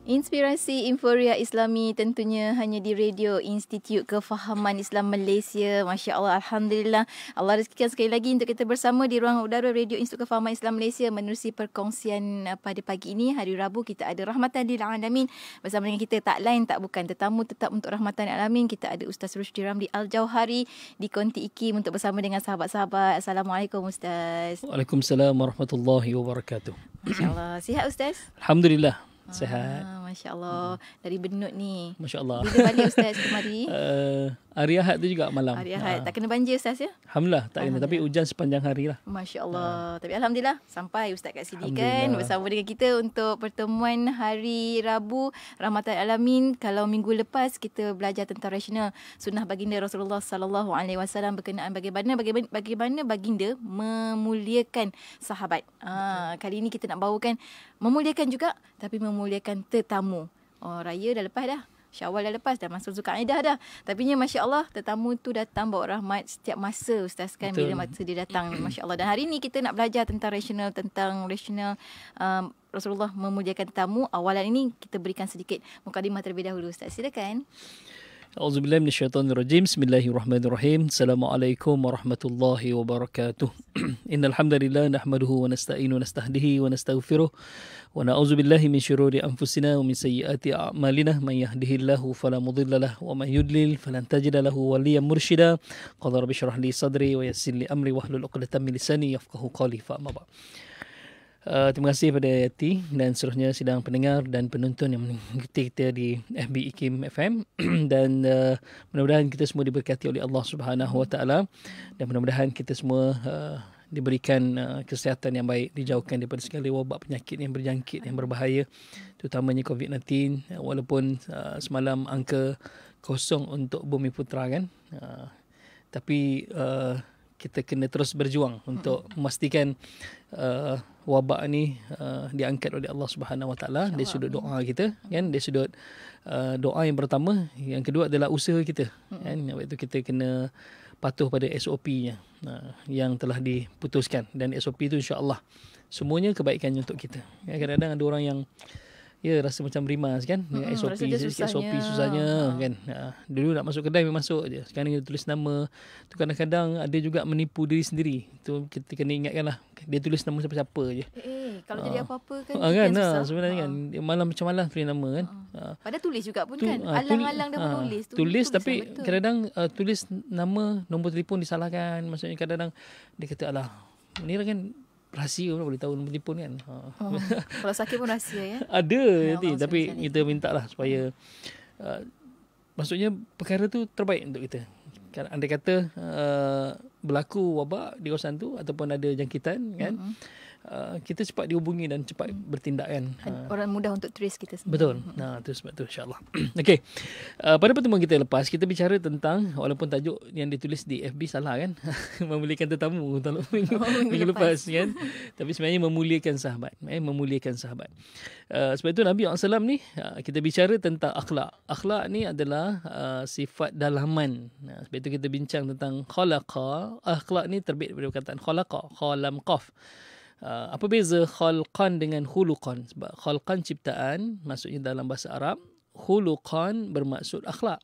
Inspirasi Inforia Islami tentunya hanya di Radio Institut Kefahaman Islam Malaysia. Masya Allah, Alhamdulillah. Allah rezekikan sekali lagi untuk kita bersama di ruang udara Radio Institut Kefahaman Islam Malaysia menerusi perkongsian pada pagi ini. Hari Rabu kita ada Rahmatan lil Alamin. Bersama dengan kita tak lain tak bukan tetamu tetap untuk Rahmatan lil Alamin. Kita ada Ustaz Rushdi Ramli Al-Jauhari di Konti IKIM untuk bersama dengan sahabat-sahabat. Assalamualaikum Ustaz. Waalaikumsalam warahmatullahi wabarakatuh. Masya Allah. Sihat Ustaz? Alhamdulillah. Sehat. Masya Allah. Dari Benut ni. Masya Allah. Bila balik Ustaz kemari? Hari Ahad tu juga malam. Hari Ahad. Tak kena banjir Ustaz ya? Alhamdulillah. Tak kena. Tapi hujan sepanjang hari lah. Masya Allah. Tapi Alhamdulillah sampai Ustaz kat sini kan bersama dengan kita untuk pertemuan hari Rabu Rahmatan Alamin. Kalau minggu lepas kita belajar tentang rasional sunnah baginda Rasulullah sallallahu alaihi wasallam berkenaan bagaimana baginda memuliakan sahabat. Kali ini kita nak bawakan memuliakan juga tapi memuliakan tetamu. Raya dah lepas dah. Syawal dah lepas, dah masuk Zulkaidah dah. Tapi Masya Allah, tetamu tu datang bawa rahmat setiap masa Ustaz kan. Betul. Bila masa dia datang, Masya Allah. Dan hari ni kita nak belajar tentang rasional Rasulullah memuliakan tetamu. Awalan ini kita berikan sedikit mukadimah terlebih dahulu Ustaz. Silakan. A'udzubillahi minasyaitonirrajim. Bismillahirrahmanirrahim. Assalamualaikum warahmatullahi wabarakatuh. Innal hamdalillah nahmaduhu wa nasta'inu wa nastahdihi wa nastaghfiruh wa na'udzubillahi min syururi anfusina wa min sayyiati a'malina man yahdihillahu fala mudhillalah wa man yudlil falan tajida lahu waliyyan mursyida. Qala rabbi shrah li sadri wa yassir li amri wahlul 'uqdatam min lisani yafqahu qawli fa amma ba'd. Terima kasih pada Yati dan seluruhnya sidang pendengar dan penonton yang mengikuti kita di FB IKIM FM dan mudah-mudahan kita semua diberkati oleh Allah Subhanahu Wa Taala dan mudah-mudahan kita semua diberikan kesihatan yang baik, dijauhkan daripada segala wabak penyakit yang berjangkit yang berbahaya, terutamanya COVID-19. Walaupun semalam angka kosong untuk Bumi Putra kan, tapi kita kena terus berjuang untuk memastikan wabak ni diangkat oleh Allah Subhanahu Wa Taala dari sudut doa kita kan, dari sudut doa yang pertama, yang kedua adalah usaha kita kan. Sebab itu kita kena patuh pada SOP-nya yang telah diputuskan, dan SOP itu insya-Allah semuanya kebaikannya untuk kita. Kadang-kadang ada orang yang rasa macam rimas kan dengan SOP susahnya kan. Dulu nak masuk kedai memang masuk je. Sekarang dia tulis nama tu, kadang-kadang ada juga menipu diri sendiri. Tu kita kena ingatkanlah, dia tulis nama siapa-siapa je. Kalau jadi apa-apa kan kan sebenarnya kan dia malam macam malam tulis nama kan. Padahal tulis juga pun kan. Alang-alang dah menulis tu. Tulis tapi kadang-kadang tulis nama, nombor telefon disalahkan. Maksudnya kadang-kadang dia kata alah ni kan rahsia, orang boleh tahu nombor telefon kan. Kalau sakit pun rahsia ya. Ada tapi kita minta lah supaya maksudnya perkara tu terbaik untuk kita. Andai kata berlaku wabak di kawasan tu ataupun ada jangkitan kan, kita cepat dihubungi dan cepat bertindak kan. Orang mudah untuk trace kita sendiri. Betul. Itu sebab tu insya-Allah. Okey. Pada pertemuan kita lepas kita bicara tentang, walaupun tajuk yang ditulis di FB salah kan, memuliakan tetamu minggu lepas kan. Tapi sebenarnya memuliakan sahabat. Memuliakan sahabat. Sebab itu Nabi SAW ni kita bicara tentang akhlak. Akhlak ni adalah sifat dalaman. Sebab itu kita bincang tentang khalaqa. Akhlak ni terbit daripada perkataan khalaqa, khalam qaf. Apa beza khalqan dengan khuluqan? Sebab khalqan ciptaan maksudnya dalam bahasa Arab, khuluqan bermaksud akhlak.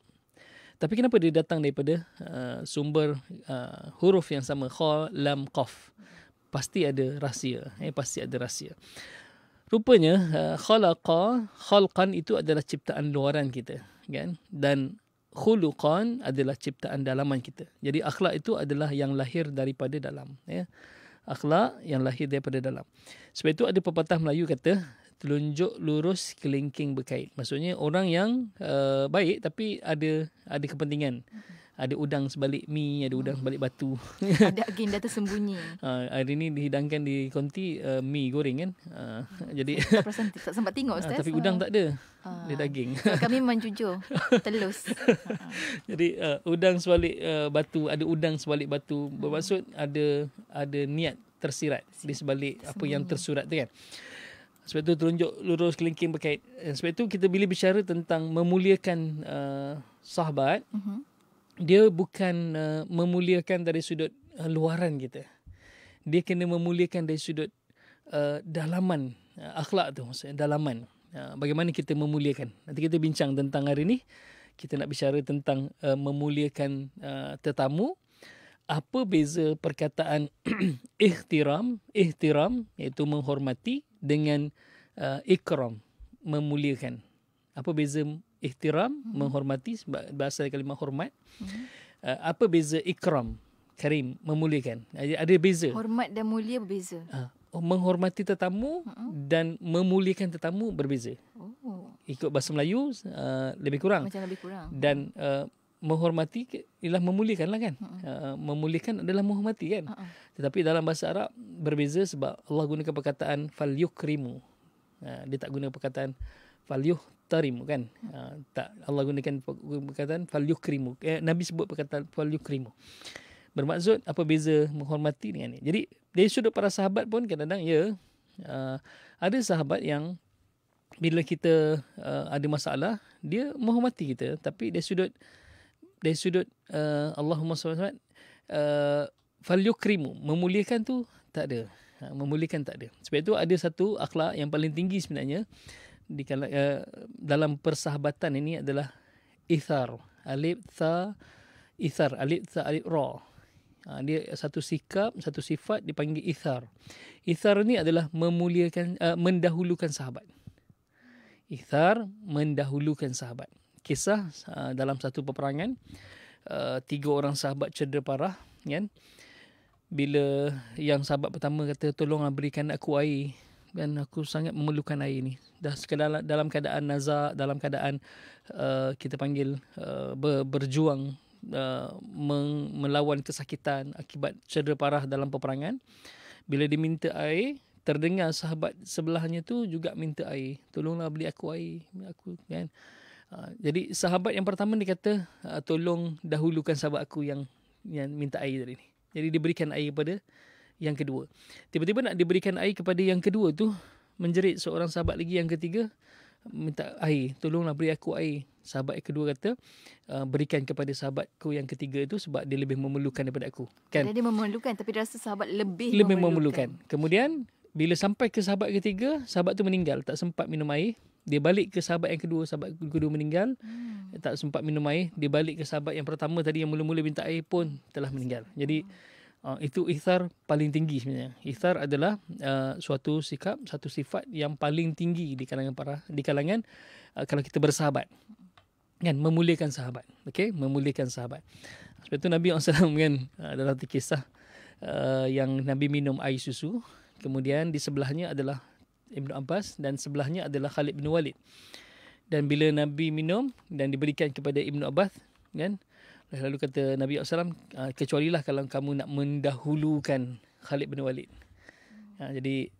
Tapi kenapa dia datang daripada sumber huruf yang sama, kha lam qaf? Pasti ada rahsia, pasti ada rahsia. Rupanya khalaqa, khalqan itu adalah ciptaan luaran kita kan, dan khuluqan adalah ciptaan dalaman kita. Jadi akhlak itu adalah yang lahir daripada dalam ya. Akhlak yang lahir daripada dalam. Sebab itu ada pepatah Melayu kata, telunjuk lurus kelingking berkait. Maksudnya orang yang baik tapi ada kepentingan. Ada udang sebalik mi, ada udang sebalik batu. Ada agenda tersembunyi. Hari ni dihidangkan di konti mi goreng kan. Jadi tak sempat tengok Ustaz. Tapi udang tak ada. Dia daging. Kami memang jujur. Telus. Jadi udang sebalik batu, ada udang sebalik batu, bermaksud ada niat tersirat di sebalik apa yang tersurat tu kan. Sebab itu tunjuk lurus kelingking berkait. Sebab itu kita bila bicara tentang memuliakan sahabat, dia bukan memuliakan dari sudut luaran kita. Dia kena memuliakan dari sudut dalaman akhlak tu, maksudnya dalaman. bagaimana kita memuliakan. Nanti kita bincang tentang hari ni. Kita nak bicara tentang memuliakan tetamu. Apa beza perkataan ihtiram iaitu menghormati dengan ikram, memuliakan. Apa beza ihtiram, menghormati, bahasa kalimah hormat. Apa beza ikram, karim, memuliakan? Ada beza. Hormat dan mulia berbeza. Menghormati tetamu dan memuliakan tetamu berbeza. Ikut bahasa Melayu lebih kurang. Macam lebih kurang. Dan menghormati ialah memuliakan lah kan. Memuliakan adalah menghormati kan. Tetapi dalam bahasa Arab berbeza sebab Allah gunakan perkataan falyukrimu. Dia tak guna perkataan falyuhtarimu kan. Tak, Allah gunakan perkataan falyukrimu. Nabi sebut perkataan falyukrimu. Bermaksud apa beza menghormati dengan ni. Jadi dari sudut para sahabat pun kadang-kadang ada sahabat yang bila kita ada masalah, dia menghormati kita, tapi dari sudut Allahumma salli falyukrimu, memuliakan tu tak ada. Memuliakan tak ada. Sebab itu ada satu akhlak yang paling tinggi sebenarnya dalam persahabatan ini adalah ithar. Alif tha ithar, alif tha alif ra. Dia satu sikap, satu sifat dipanggil ithar. Ithar ni adalah memuliakan, mendahulukan sahabat. Ithar, mendahulukan sahabat. Kisah dalam satu peperangan, 3 orang sahabat cedera parah, kan? Bila yang sahabat pertama kata, tolonglah berikan aku air, dan aku sangat memerlukan air ni. Dah sekadar dalam keadaan nazak, dalam keadaan kita panggil berjuang, melawan kesakitan akibat cedera parah dalam peperangan. Bila dia minta air, terdengar sahabat sebelahnya tu juga minta air. Tolonglah beli aku air. Aku, kan? Jadi sahabat yang pertama dia kata, tolong dahulukan sahabat aku yang minta air tadi ni. Jadi diberikan air kepada yang kedua. Tiba-tiba nak diberikan air kepada yang kedua tu, menjerit seorang sahabat lagi yang ketiga, minta air. Tolonglah beri aku air. Sahabat yang kedua kata, berikan kepada sahabatku yang ketiga itu sebab dia lebih memerlukan daripada aku. Kan? Dia memerlukan, tapi dia rasa sahabat lebih memerlukan. Kemudian bila sampai ke sahabat ketiga, sahabat tu meninggal, tak sempat minum air. Dia balik ke sahabat yang kedua, sahabat kedua meninggal, tak sempat minum air. Dia balik ke sahabat yang pertama tadi yang mula-mula minta air pun telah meninggal. Jadi itu ithar paling tinggi sebenarnya. Ithar adalah suatu sikap, satu sifat yang paling tinggi di kalangan kalau kita bersahabat. Kan, memuliakan sahabat. Okey, memuliakan sahabat. Sebab itu Nabi SAW kan, dalam kisah yang Nabi minum air susu, kemudian di sebelahnya adalah Ibnu Abbas dan sebelahnya adalah Khalid bin Walid. Dan bila Nabi minum dan diberikan kepada Ibnu Abbas, kan, lalu kata Nabi SAW, kecualilah kalau kamu nak mendahulukan Khalid bin Walid. Jadi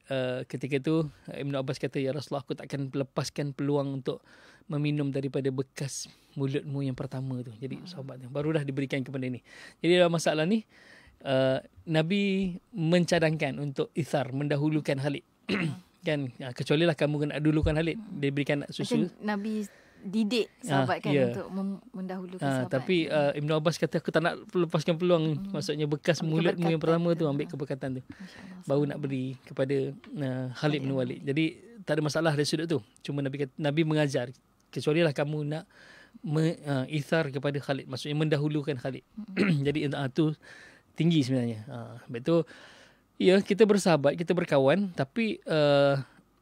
ketika itu Ibnu Abbas kata, ya Rasulullah, aku takkan lepaskan peluang untuk meminum daripada bekas mulutmu yang pertama tu. Jadi sahabat tu barulah diberikan kepada ini. Jadi dalam masalah ni Nabi mencadangkan untuk ithar, mendahulukan Khalid. Kan, kecualilah kamu kena dahulukan Khalid. Dia berikan susu. Macam Nabi didik sahabat kan, untuk mendahulukan sahabat. Tapi Ibn Abbas kata, aku tak nak lepaskan peluang. Maksudnya bekas mulutmu yang pertama tu, ambil keberkatan tu. Baru nak beri kepada Khalid bin Walid. Jadi tak ada masalah dari sudut tu. Cuma Nabi mengajar, kecualilah kamu nak ithar kepada Khalid. Maksudnya mendahulukan Khalid. Jadi itu tinggi sebenarnya. Betul. Ya, kita bersahabat, kita berkawan, tapi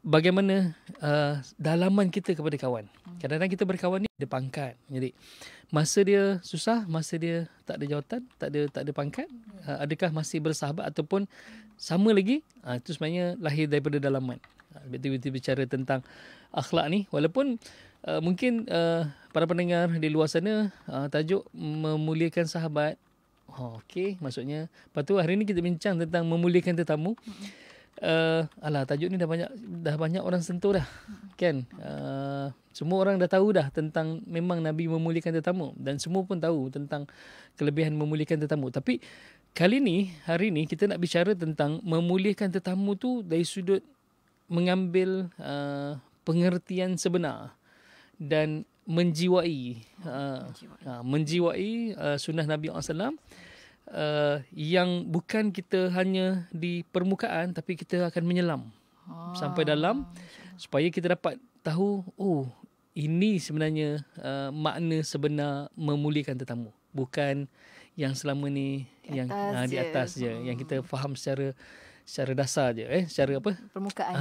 bagaimana dalaman kita kepada kawan. Kadang-kadang kita berkawan ni ada pangkat. Jadi masa dia susah, masa dia tak ada jawatan, tak ada pangkat, adakah masih bersahabat ataupun sama lagi? Itu sebenarnya lahir daripada dalaman. Betul kita bicara tentang akhlak ni, walaupun mungkin para pendengar di luar sana tajuk memuliakan sahabat. Okey, maksudnya lepas tu hari ni kita bincang tentang memuliakan tetamu. Tajuk ni dah banyak orang sentuh dah. Kan? Semua orang dah tahu dah tentang memang Nabi memuliakan tetamu, dan semua pun tahu tentang kelebihan memuliakan tetamu. Tapi hari ni kita nak bicara tentang memuliakan tetamu tu dari sudut mengambil pengertian sebenar dan menjiwai sunnah Nabi SAW, yang bukan kita hanya di permukaan, tapi kita akan menyelam sampai dalam, supaya kita dapat tahu, oh ini sebenarnya makna sebenar memuliakan tetamu. Bukan yang selama ni di atas je. Yang kita faham secara dasar je, secara apa?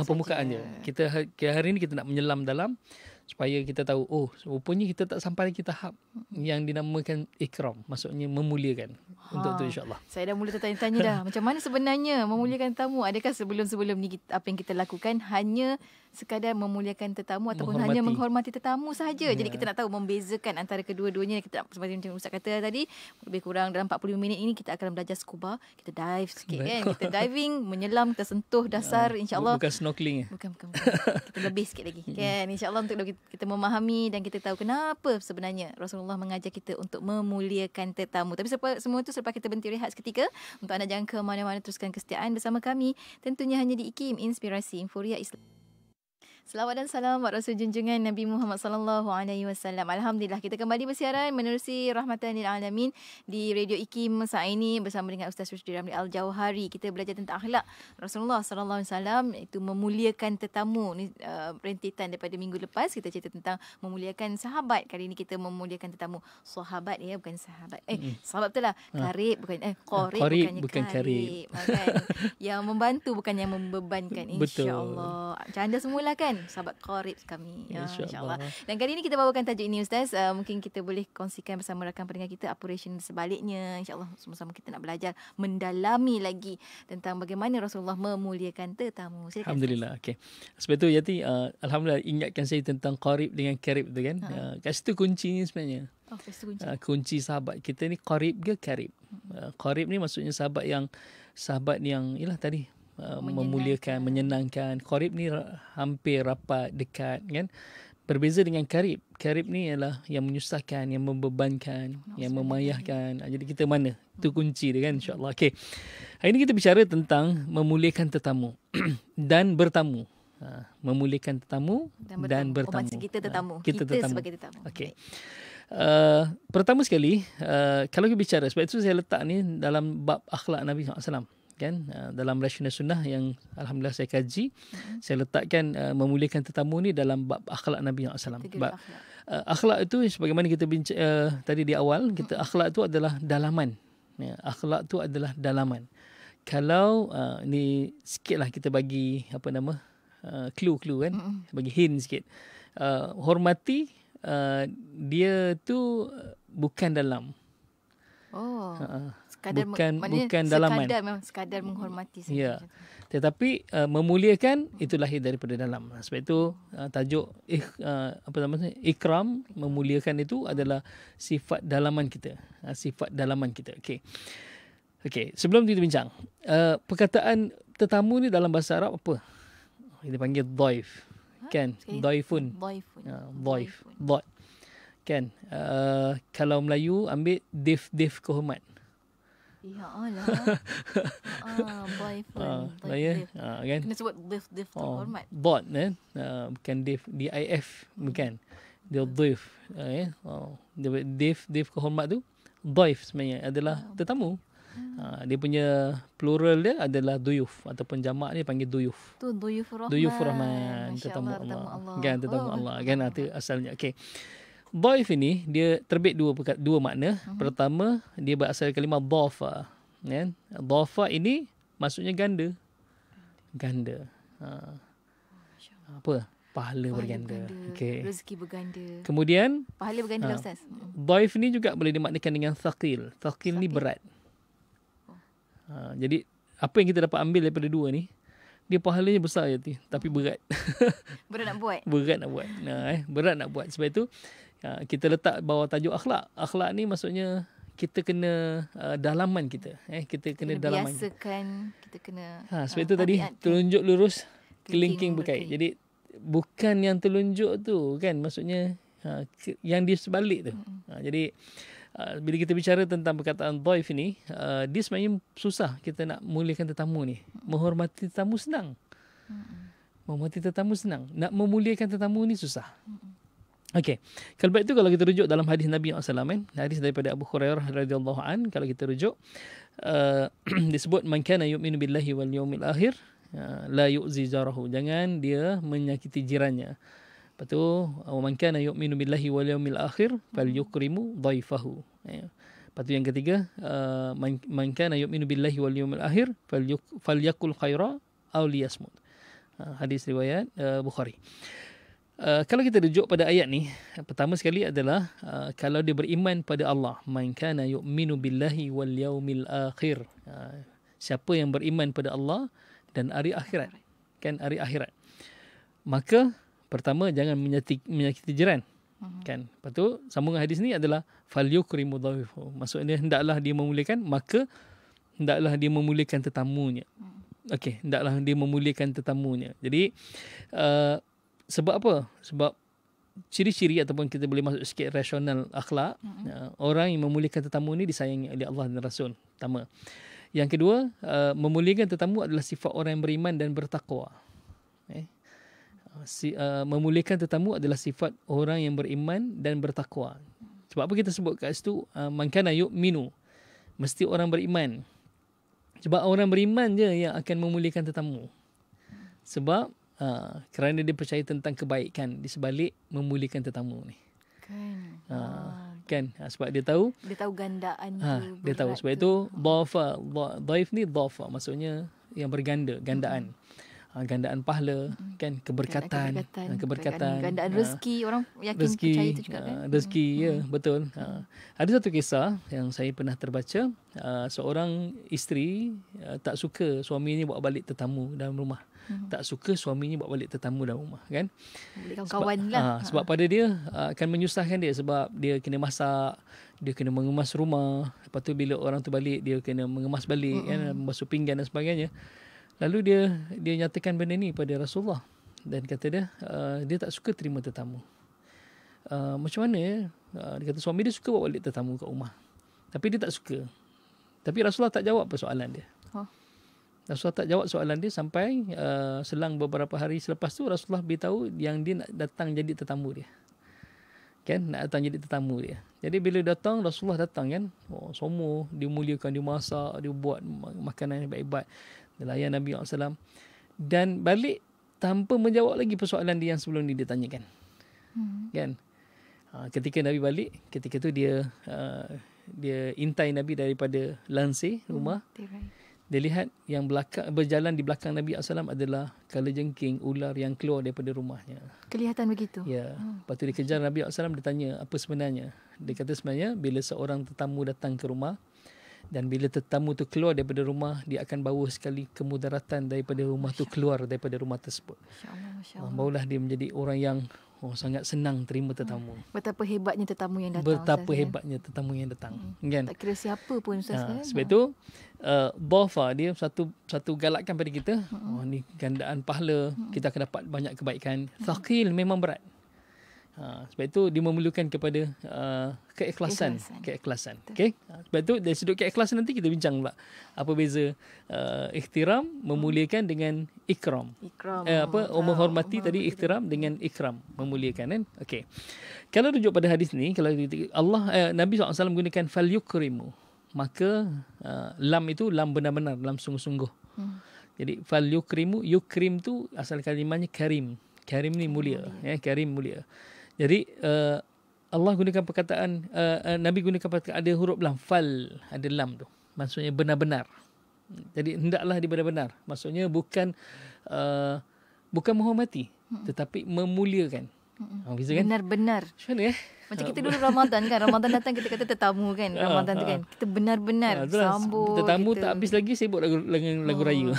Permukaan je. Kita hari ni kita nak menyelam dalam supaya kita tahu, oh rupanya kita tak sampai lagi tahap yang dinamakan ikram, maksudnya memuliakan. Untuk tu insya-Allah. Saya dah mula tertanya-tanya dah, macam mana sebenarnya memuliakan tetamu? Adakah sebelum-sebelum ni apa yang kita lakukan hanya sekadar memuliakan tetamu ataupun hanya menghormati tetamu sahaja? Jadi kita nak tahu membezakan antara kedua-duanya. Kita seperti macam Ustaz kata tadi, lebih kurang dalam 45 minit ini kita akan belajar scuba, kita dive sikit kan. Kita diving, menyelam, kita sentuh dasar insya-Allah. Bukan snorkeling. Bukan. Kita lebih sikit lagi kan, insya-Allah, untuk kita memahami dan kita tahu kenapa sebenarnya Rasulullah mengajar kita untuk memuliakan tetamu. Tapi semua itu selepas kita berhenti rehat seketika. Untuk anda jangan ke mana-mana, teruskan kesetiaan bersama kami tentunya hanya di IKIM, Inspirasi Inforia Islam. Selawat dan salam buat Rasul junjungan Nabi Muhammad sallallahu alaihi wasallam. Alhamdulillah kita kembali bersiaran menerusi rahmatan lil alamin di Radio IKIM saat ini bersama dengan Ustaz Rusdi Ramli Al-Jauhari. Kita belajar tentang akhlak Rasulullah sallallahu alaihi wasallam, itu memuliakan tetamu. Ni rentetan daripada minggu lepas kita cerita tentang memuliakan sahabat. Kali ini kita memuliakan tetamu sahabat, bukan sahabat. Sahabat betul lah. Qarib bukan qarib bukan karib. Yang membantu bukan yang membebankan, insya-Allah. Macam anda semualah kan, sahabat qarib kami, insya-Allah. Dan kali ini kita bawakan tajuk ini Ustaz, mungkin kita boleh kongsikan bersama rakan pendengar kita operation sebaliknya. Insya-Allah sama-sama kita nak belajar mendalami lagi tentang bagaimana Rasulullah memuliakan tetamu. Silakan. Alhamdulillah. Okey. Sebab tu Yati, alhamdulillah ingatkan saya tentang qarib dengan karib tu kan. Kat situ kuncinya sebenarnya. Kunci sahabat kita ni qarib ke karib. Qarib ni maksudnya sahabat yang ialah tadi memuliakan, menyenangkan. Qarib ni hampir rapat, dekat kan. Berbeza dengan karib. Karib ni ialah yang menyusahkan, yang membebankan, yang memayahkan. Jadi kita mana? Itu kunci dia kan, insya-Allah. Okey. Hari ini kita bicara tentang memuliakan tetamu dan bertamu. Memuliakan tetamu dan bertamu. Maksud kita tetamu. Kita tetamu. Sebagai tetamu. Okey. Pertama sekali, kalau kita bicara, sebab itu saya letak ni dalam bab akhlak Nabi SAW. Kan, dalam Rasyunah Sunnah yang alhamdulillah saya kaji, saya letakkan memuliakan tetamu ni dalam bab akhlak Nabi SAW. Akhlak itu sebagaimana kita bincang tadi di awal, akhlak itu adalah dalaman. Akhlak itu adalah dalaman. Kalau ni sikitlah kita bagi clue kan, bagi hint sikit. Hormati dia tu bukan dalam. Bukan dalaman. Sekadar menghormati saja. Ya. Tetapi memuliakan itu lahir daripada dalam. Sebab itu tajuk ikram, memuliakan itu adalah sifat dalaman kita. Sifat dalaman kita. Okey, sebelum kita bincang, perkataan tetamu ni dalam bahasa Arab apa? Kita panggil dhaif. Kan? Dhaifun. Dhaif. Kan, kalau Melayu ambil dif kehormat. Ya Allah. Boyfriend. Kan? Kena sebut dif kehormat. Dot bukan dif, DIF bukan. Dia dif. Dif kehormat tu dhaif sebenarnya adalah tetamu. Dia punya plural dia adalah duyuf ataupun jamak dia panggil duyuf. Tu duyufur rahman. Duyufur rahman, tetamu Allah. Kan, tetamu Allah. Kan, itu asalnya. Okey. Dhaif ini dia terbit dua makna. Pertama, dia berasal dari kalimah dhafa. Kan? Dhafa ini maksudnya ganda. Apa? Pahala berganda. Okey. Rezeki berganda. Kemudian pahala berganda Ustaz. Dhaif ni juga boleh dimaknakan dengan thaqil. Thaqil ni berat. Jadi apa yang kita dapat ambil daripada dua ni, dia pahalanya besar je tapi berat. Berat nak buat. Berat nak buat. Sebab itu kita letak bawah tajuk akhlak. Akhlak ni maksudnya kita kena dalaman kita. Kita kena dalaman. Kita kena. Sebab itu tadi telunjuk lurus, kelingking berkait. Jadi bukan yang telunjuk tu kan, maksudnya yang di sebalik tu. Jadi bila kita bicara tentang perkataan dhaif ni, dia sebenarnya susah kita nak muliakan tetamu ni. Menghormati tetamu senang. Nak memuliakan tetamu ni susah. Okey. Kalau itu kalau kita rujuk dalam hadis Nabi SAW, hadis daripada Abu Hurairah radhiyallahu an, kalau kita rujuk disebut man kana yu'minu billahi wal yawmil akhir la yu'zi jarahu. Jangan dia menyakiti jirannya. Lepas tu, wa man kana yu'minu billahi wal yawmil akhir falyukrimu dhaifahu. Lepas tu yang ketiga, man kana yu'minu billahi wal yawmil akhir falyakul khaira aw liyasmut. Hadis riwayat Bukhari. Kalau kita rujuk pada ayat ni, pertama sekali adalah kalau dia beriman pada Allah, man kana yu'minu billahi wal yaumil akhir. Siapa yang beriman pada Allah dan hari akhirat, kan, hari akhirat, maka pertama jangan menyakiti jiran, kan. Lepas tu sambungan hadis ni adalah falyukrimu dhaifahu. Maksudnya hendaklah dia memuliakan, maka hendaklah dia memuliakan tetamunya. Okey, hendaklah dia memuliakan tetamunya. Jadi sebab apa? Sebab ciri-ciri ataupun kita boleh masuk sikit rasional akhlak, orang yang memuliakan tetamu ni disayangi oleh Allah dan Rasul. Pertama. Yang kedua, memuliakan tetamu adalah sifat orang yang beriman dan bertakwa. Memuliakan tetamu adalah sifat orang yang beriman dan bertakwa. Sebab apa kita sebut kat situ man kana yu'minu, mesti orang beriman. Sebab orang beriman je yang akan memuliakan tetamu. Sebab kerana dia percaya tentang kebaikan di sebalik memuliakan tetamu ni. Kan? Sebab dia tahu gandaan tu. Dia tahu. Sebab itu dhaif ni dhafa, maksudnya yang berganda, gandaan. Gandaan pahala, kan, keberkatan, gandaan rezeki, orang yakin rezeki, percaya itu juga kan. Rezeki, ya, betul. Ada satu kisah yang saya pernah terbaca, seorang isteri tak suka suaminya bawa balik tetamu dalam rumah. Tak suka suaminya bawa balik tetamu dalam rumah, kan. Kawan-kawan lah. Sebab pada dia akan menyusahkan dia, sebab dia kena masak, dia kena mengemas rumah. Lepas tu bila orang tu balik, dia kena mengemas balik, kan, membasuh pinggan dan sebagainya. Lalu dia nyatakan benda ni pada Rasulullah dan kata dia tak suka terima tetamu. Macam mana ya? Dia kata suami dia suka bawa balik tetamu kat rumah, tapi dia tak suka. Tapi Rasulullah tak jawab persoalan dia. Rasulullah tak jawab soalan dia sampai selang beberapa hari selepas tu Rasulullah beritahu yang dia nak datang jadi tetamu dia. Kan, nak datang jadi tetamu dia. Jadi bila datang, Rasulullah datang, kan. Semua dia muliakan, dia masak, dia buat makanan yang hebat-hebat. Dia layan Nabi SAW. Dan balik tanpa menjawab lagi persoalan dia yang sebelum ni dia tanyakan. Kan. Ketika Nabi balik, ketika tu dia intai Nabi daripada lansir rumah. Dia lihat yang berjalan di belakang Nabi SAW adalah kalajengking, ular yang keluar daripada rumahnya. Kelihatan begitu? Ya. Lepas tu dia kejar Nabi SAW, dia tanya apa sebenarnya. Dia kata sebenarnya bila seorang tetamu datang ke rumah dan bila tetamu tu keluar daripada rumah, dia akan bawa sekali kemudaratan daripada rumah tu keluar daripada rumah tersebut. Masya Allah. Barulah dia menjadi orang yang sangat senang terima tetamu. Betapa hebatnya tetamu yang datang. Betapa hebatnya tetamu yang datang. Kan? Tak kira siapa pun Ustaz. Sebab itu dhafa dia satu galakkan pada kita. Ni gandaan pahala, kita akan dapat banyak kebaikan. Thaqil memang berat. Sebab itu dia memerlukan kepada keikhlasan. Okey. Sebab itu dari sudut keikhlasan nanti kita bincang pula apa beza ihtiram memuliakan dengan ikram. Menghormati tadi, ihtiram dengan ikram, memuliakan, kan. Okey. Kalau rujuk pada hadis ni, kalau Nabi SAW gunakan falyukrimu, maka lam itu lam benar-benar, lam sungguh-sungguh. Jadi falyukrimu, yukrim tu asal kalimahnya karim. Karim ni mulia, ya, karim mulia. Jadi Allah gunakan perkataan, Nabi gunakan perkataan, ada huruf lam, fal, ada lam tu. Maksudnya benar-benar. Jadi hendaklah dia benar-benar. Maksudnya bukan menghormati, tetapi memuliakan. Bisa kan? Benar-benar. Macam mana Macam kita dulu Ramadan kan. Ramadan datang kita kata tetamu kan. Ramadan tu kan. Kita benar-benar sambut. Tetamu tak habis lagi sibuk lagu raya.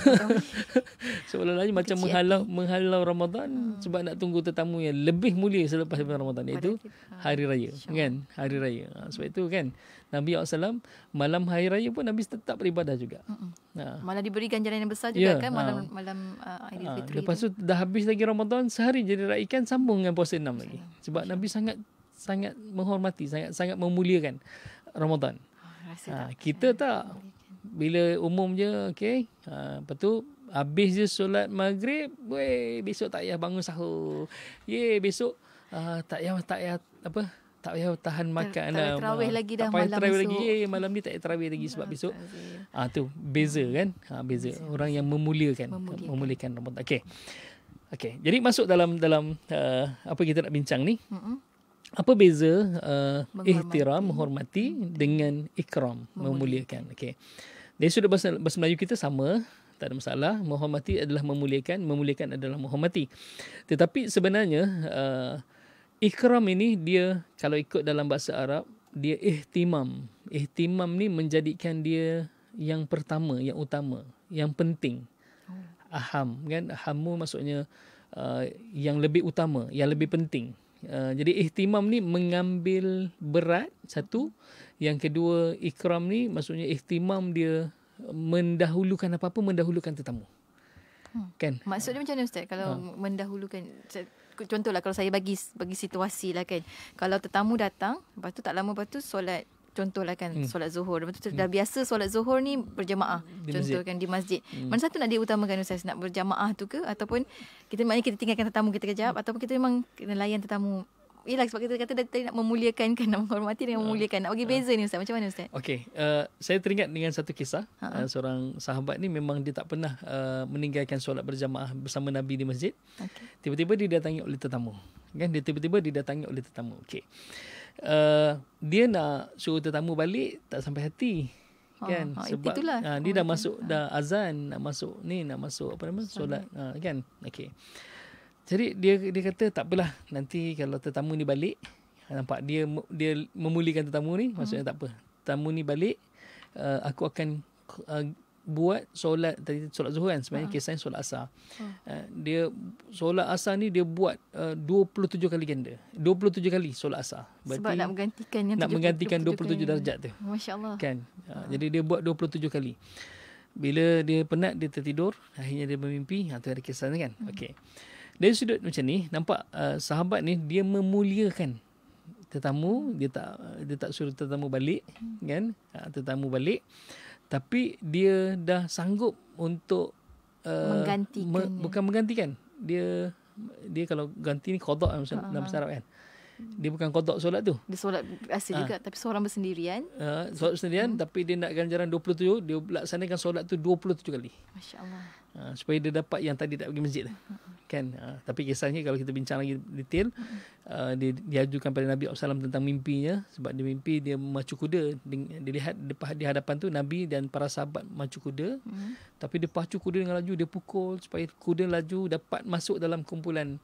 Seolah-olahnya macam menghalau Ramadan sebab nak tunggu tetamu yang lebih mulia selepas Ramadan, iaitu hari raya. Kan? Hari raya. Sebab itu kan Nabi SAW malam hari raya pun Nabi tetap beribadah juga. Malah diberi ganjaran yang besar juga kan malam Aidilfitri. Lepas tu dah habis lagi Ramadan, sehari jadi raikan, sambung dengan puasa 6 lagi. Sebab Nabi sangat menghormati, sangat memuliakan Ramadan. Kita tak. Bila umum je, okey. Lepas tu habis je solat maghrib, besok tak payah bangun sahur. Besok tak payah tahan makan. Tarawih lagi dah malam esok. Lagi. Malam ni tak payah tarawih lagi sebab besok. Tu beza kan. Beza. Orang yang memuliakan Ramadan. Okey. Okey, jadi masuk dalam apa kita nak bincang ni. Apa beza ihtiram, menghormati dengan ikram, memuliakan. Okey. Dari sudut bahasa Melayu kita sama, tak ada masalah. Menghormati adalah memuliakan, memuliakan adalah menghormati. Tetapi sebenarnya ikram ini dia kalau ikut dalam bahasa Arab, dia ihtimam. Ihtimam ni menjadikan dia yang pertama, yang utama, yang penting. Aham kan? Ahamu maksudnya yang lebih utama, yang lebih penting. Jadi ihtimam ni mengambil berat satu, yang kedua ikram ni maksudnya ihtimam dia mendahulukan apa-apa, mendahulukan tetamu. Kan? Maksudnya macam mana Ustaz kalau mendahulukan? Contohlah kalau saya bagi situasi lah kan. Kalau tetamu datang, lepas tu tak lama lepas tu solat, contohlah kan solat Zuhur. Lepas tu dah biasa solat Zuhur ni berjamaah. Contoh kan di masjid. Mana satu nak diutamakan Ustaz? Nak berjamaah tu ke? Ataupun maknanya kita tinggalkan tetamu kita kejap? Ataupun kita memang kena layan tetamu? Yelah, sebab kita kata tadi nak memuliakan kan, nak menghormati dengan memuliakan. Nak bagi beza ni Ustaz. Macam mana Ustaz? Okey, saya teringat dengan satu kisah. Seorang sahabat ni memang dia tak pernah meninggalkan solat berjamaah bersama Nabi di masjid. Okay. Tiba-tiba didatangi oleh tetamu. Kan? Tiba-tiba didatangi oleh tetamu. Okey. Dia nak suruh tetamu balik, tak sampai hati. Kan? Sebab dia dah masuk, dah azan, nak masuk apa nama? Solat. Kan? Okey. Jadi dia kata tak apalah, nanti kalau tetamu ni balik, nampak dia memuliakan tetamu ni, maksudnya tak apa. Tetamu ni balik, aku akan buat solat Zuhur kan, sebenarnya kisahnya solat asar. Dia solat asar ni dia buat 27 kali ganda. 27 kali solat asar. Berarti sebab nak menggantikan 27 darajat tu. Masya-Allah. Kan? Jadi dia buat 27 kali. Bila dia penat, dia tertidur, akhirnya dia bermimpi. Tu ada kisah ni kan. Okey. Dari sudut macam ni, nampak sahabat ni dia memuliakan tetamu. Dia tak suruh tetamu balik kan, tetamu balik, tapi dia dah sanggup untuk menggantikan. Bukan menggantikan, dia kalau ganti ni qada dalam bahasa Arab kan. Dia bukan qada solat tu. Dia solat biasa juga, tapi seorang bersendirian. Solat sendirian, tapi dia nak ganjaran 27, dia laksanakan solat tu 27 kali. Masya-Allah. Supaya dia dapat yang tadi tak pergi masjid kan. Tapi kisahnya kalau kita bincang lagi detail, dia ajukan pada Nabi SAW tentang mimpinya. Sebab dia mimpi dia macu kuda, dia lihat di hadapan tu Nabi dan para sahabat macu kuda. Tapi dia pacu kuda dengan laju, dia pukul supaya kuda laju dapat masuk dalam kumpulan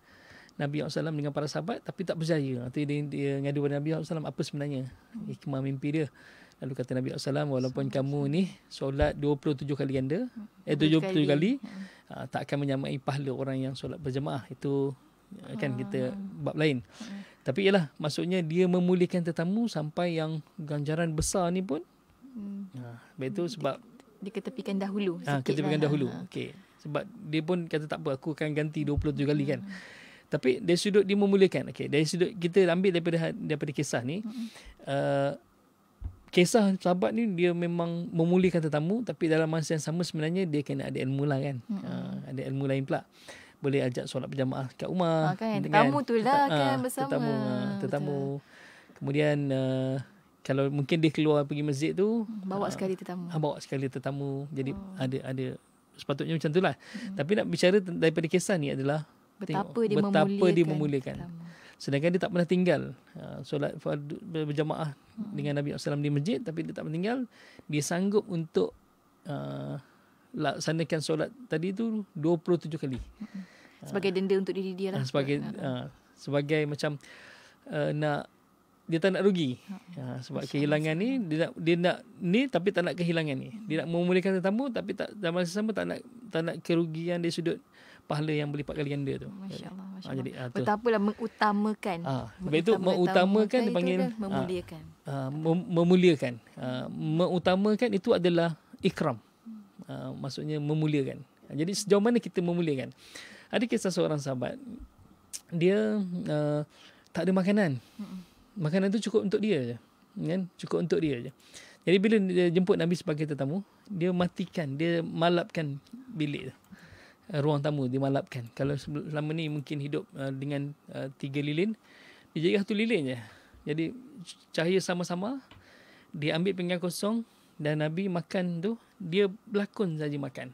Nabi SAW dengan para sahabat, tapi tak berjaya. Nanti dia ngadu pada Nabi SAW apa sebenarnya hikmah mimpi dia. Lalu kata Nabi SAW, walaupun kamu ni solat 27 kali ganda, 27 kali, tak akan menyamai pahala orang yang solat berjamaah. Itu kan kita bab lain. Tapi ialah, maksudnya dia memuliakan tetamu sampai yang ganjaran besar ni pun, itu sebab dia ketepikan dahulu. Ketepikan dahulu. Okey. Sebab dia pun kata tak apa, aku akan ganti 27 kali kan. Tapi dari sudut dia memuliakan. Okey, dari sudut kita ambil daripada kisah ni, kisah sahabat ni dia memang memuliakan tetamu, tapi dalam masa yang sama sebenarnya dia kena ada ilmu lah kan. Ada ilmu lain pula. Boleh ajak solat berjamaah kat rumah. Kan? Tetamu tu lah kan bersama. Tetamu. Kemudian kalau mungkin dia keluar pergi masjid tu, bawa sekali tetamu. Bawa sekali tetamu. Jadi ada sepatutnya macam tu lah. Tapi nak bicara daripada kisah ni adalah betapa dia memuliakan. Sedangkan dia tak pernah tinggal solat berjamaah dengan Nabi SAW di masjid, tapi dia tak pernah tinggal. Dia sanggup untuk laksanakan solat tadi tu 27 kali. Sebagai denda untuk diri dia lah. Sebagai macam dia tak nak rugi. Sebab kehilangan ni dia nak ni tapi tak nak kehilangan ni. Dia nak memuliakan tetamu tapi tak dalam masa sama tak nak kerugian dari sudut pahala yang berlipat kali ganda tu. Masya-Allah. Jadi betapalah mengutamakan. Itu mengutamakan dipanggil memuliakan. Memuliakan. Mengutamakan itu adalah ikram. Maksudnya memuliakan. Jadi sejauh mana kita memuliakan? Ada kisah seorang sahabat, dia tak ada makanan. Makanan tu cukup untuk dia je. Kan? Cukup untuk dia je. Jadi bila dia jemput Nabi sebagai tetamu, dia matikan, dia malapkan bilik tu. Ruang tamu dia malapkan. Kalau selama ni mungkin hidup dengan 3 lilin, dia jadi 1 lilin je. Jadi cahaya sama-sama, dia ambil pinggan kosong dan Nabi makan tu, dia berlakon saja makan.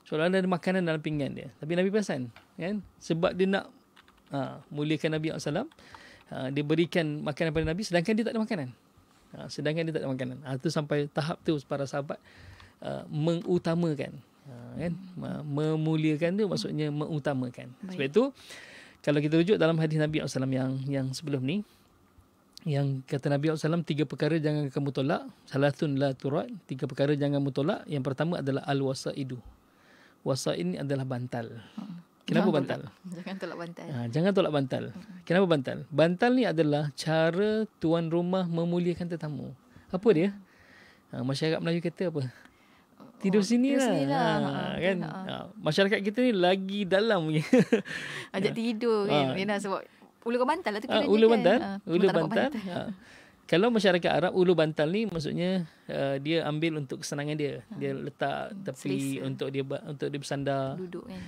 Seolah-olah ada makanan dalam pinggan dia. Tapi Nabi perasan, kan? Sebab dia nak muliakan Nabi SAW, dia berikan makanan pada Nabi sedangkan dia tak ada makanan. Itu sampai tahap tu para sahabat mengutamakan, kan? Memuliakan tu maksudnya mengutamakan. Baik. Sebab itu kalau kita rujuk dalam hadis Nabi SAW yang sebelum ni, yang kata Nabi SAW, 3 perkara jangan kamu tolak. Salatun la turad, 3 perkara jangan kamu tolak. Yang pertama adalah al-wasaidu. Wasaid ini adalah bantal. Kenapa bantal? Jangan tolak bantal. Jangan tolak bantal. Kenapa bantal? Bantal ni adalah cara tuan rumah memuliakan tetamu. Apa dia? Masyarakat Melayu kata apa? Tidur sini lah. Kan? Masyarakat kita ni lagi dalam punya. Ajak tidur kan. Dia nak sebab ulu bantal lah tu kira ulu kan. Ulu bantal. Kalau masyarakat Arab, ulu bantal ni maksudnya dia ambil untuk kesenangan dia. Dia letak tepi untuk dia bersandar. Duduk kan.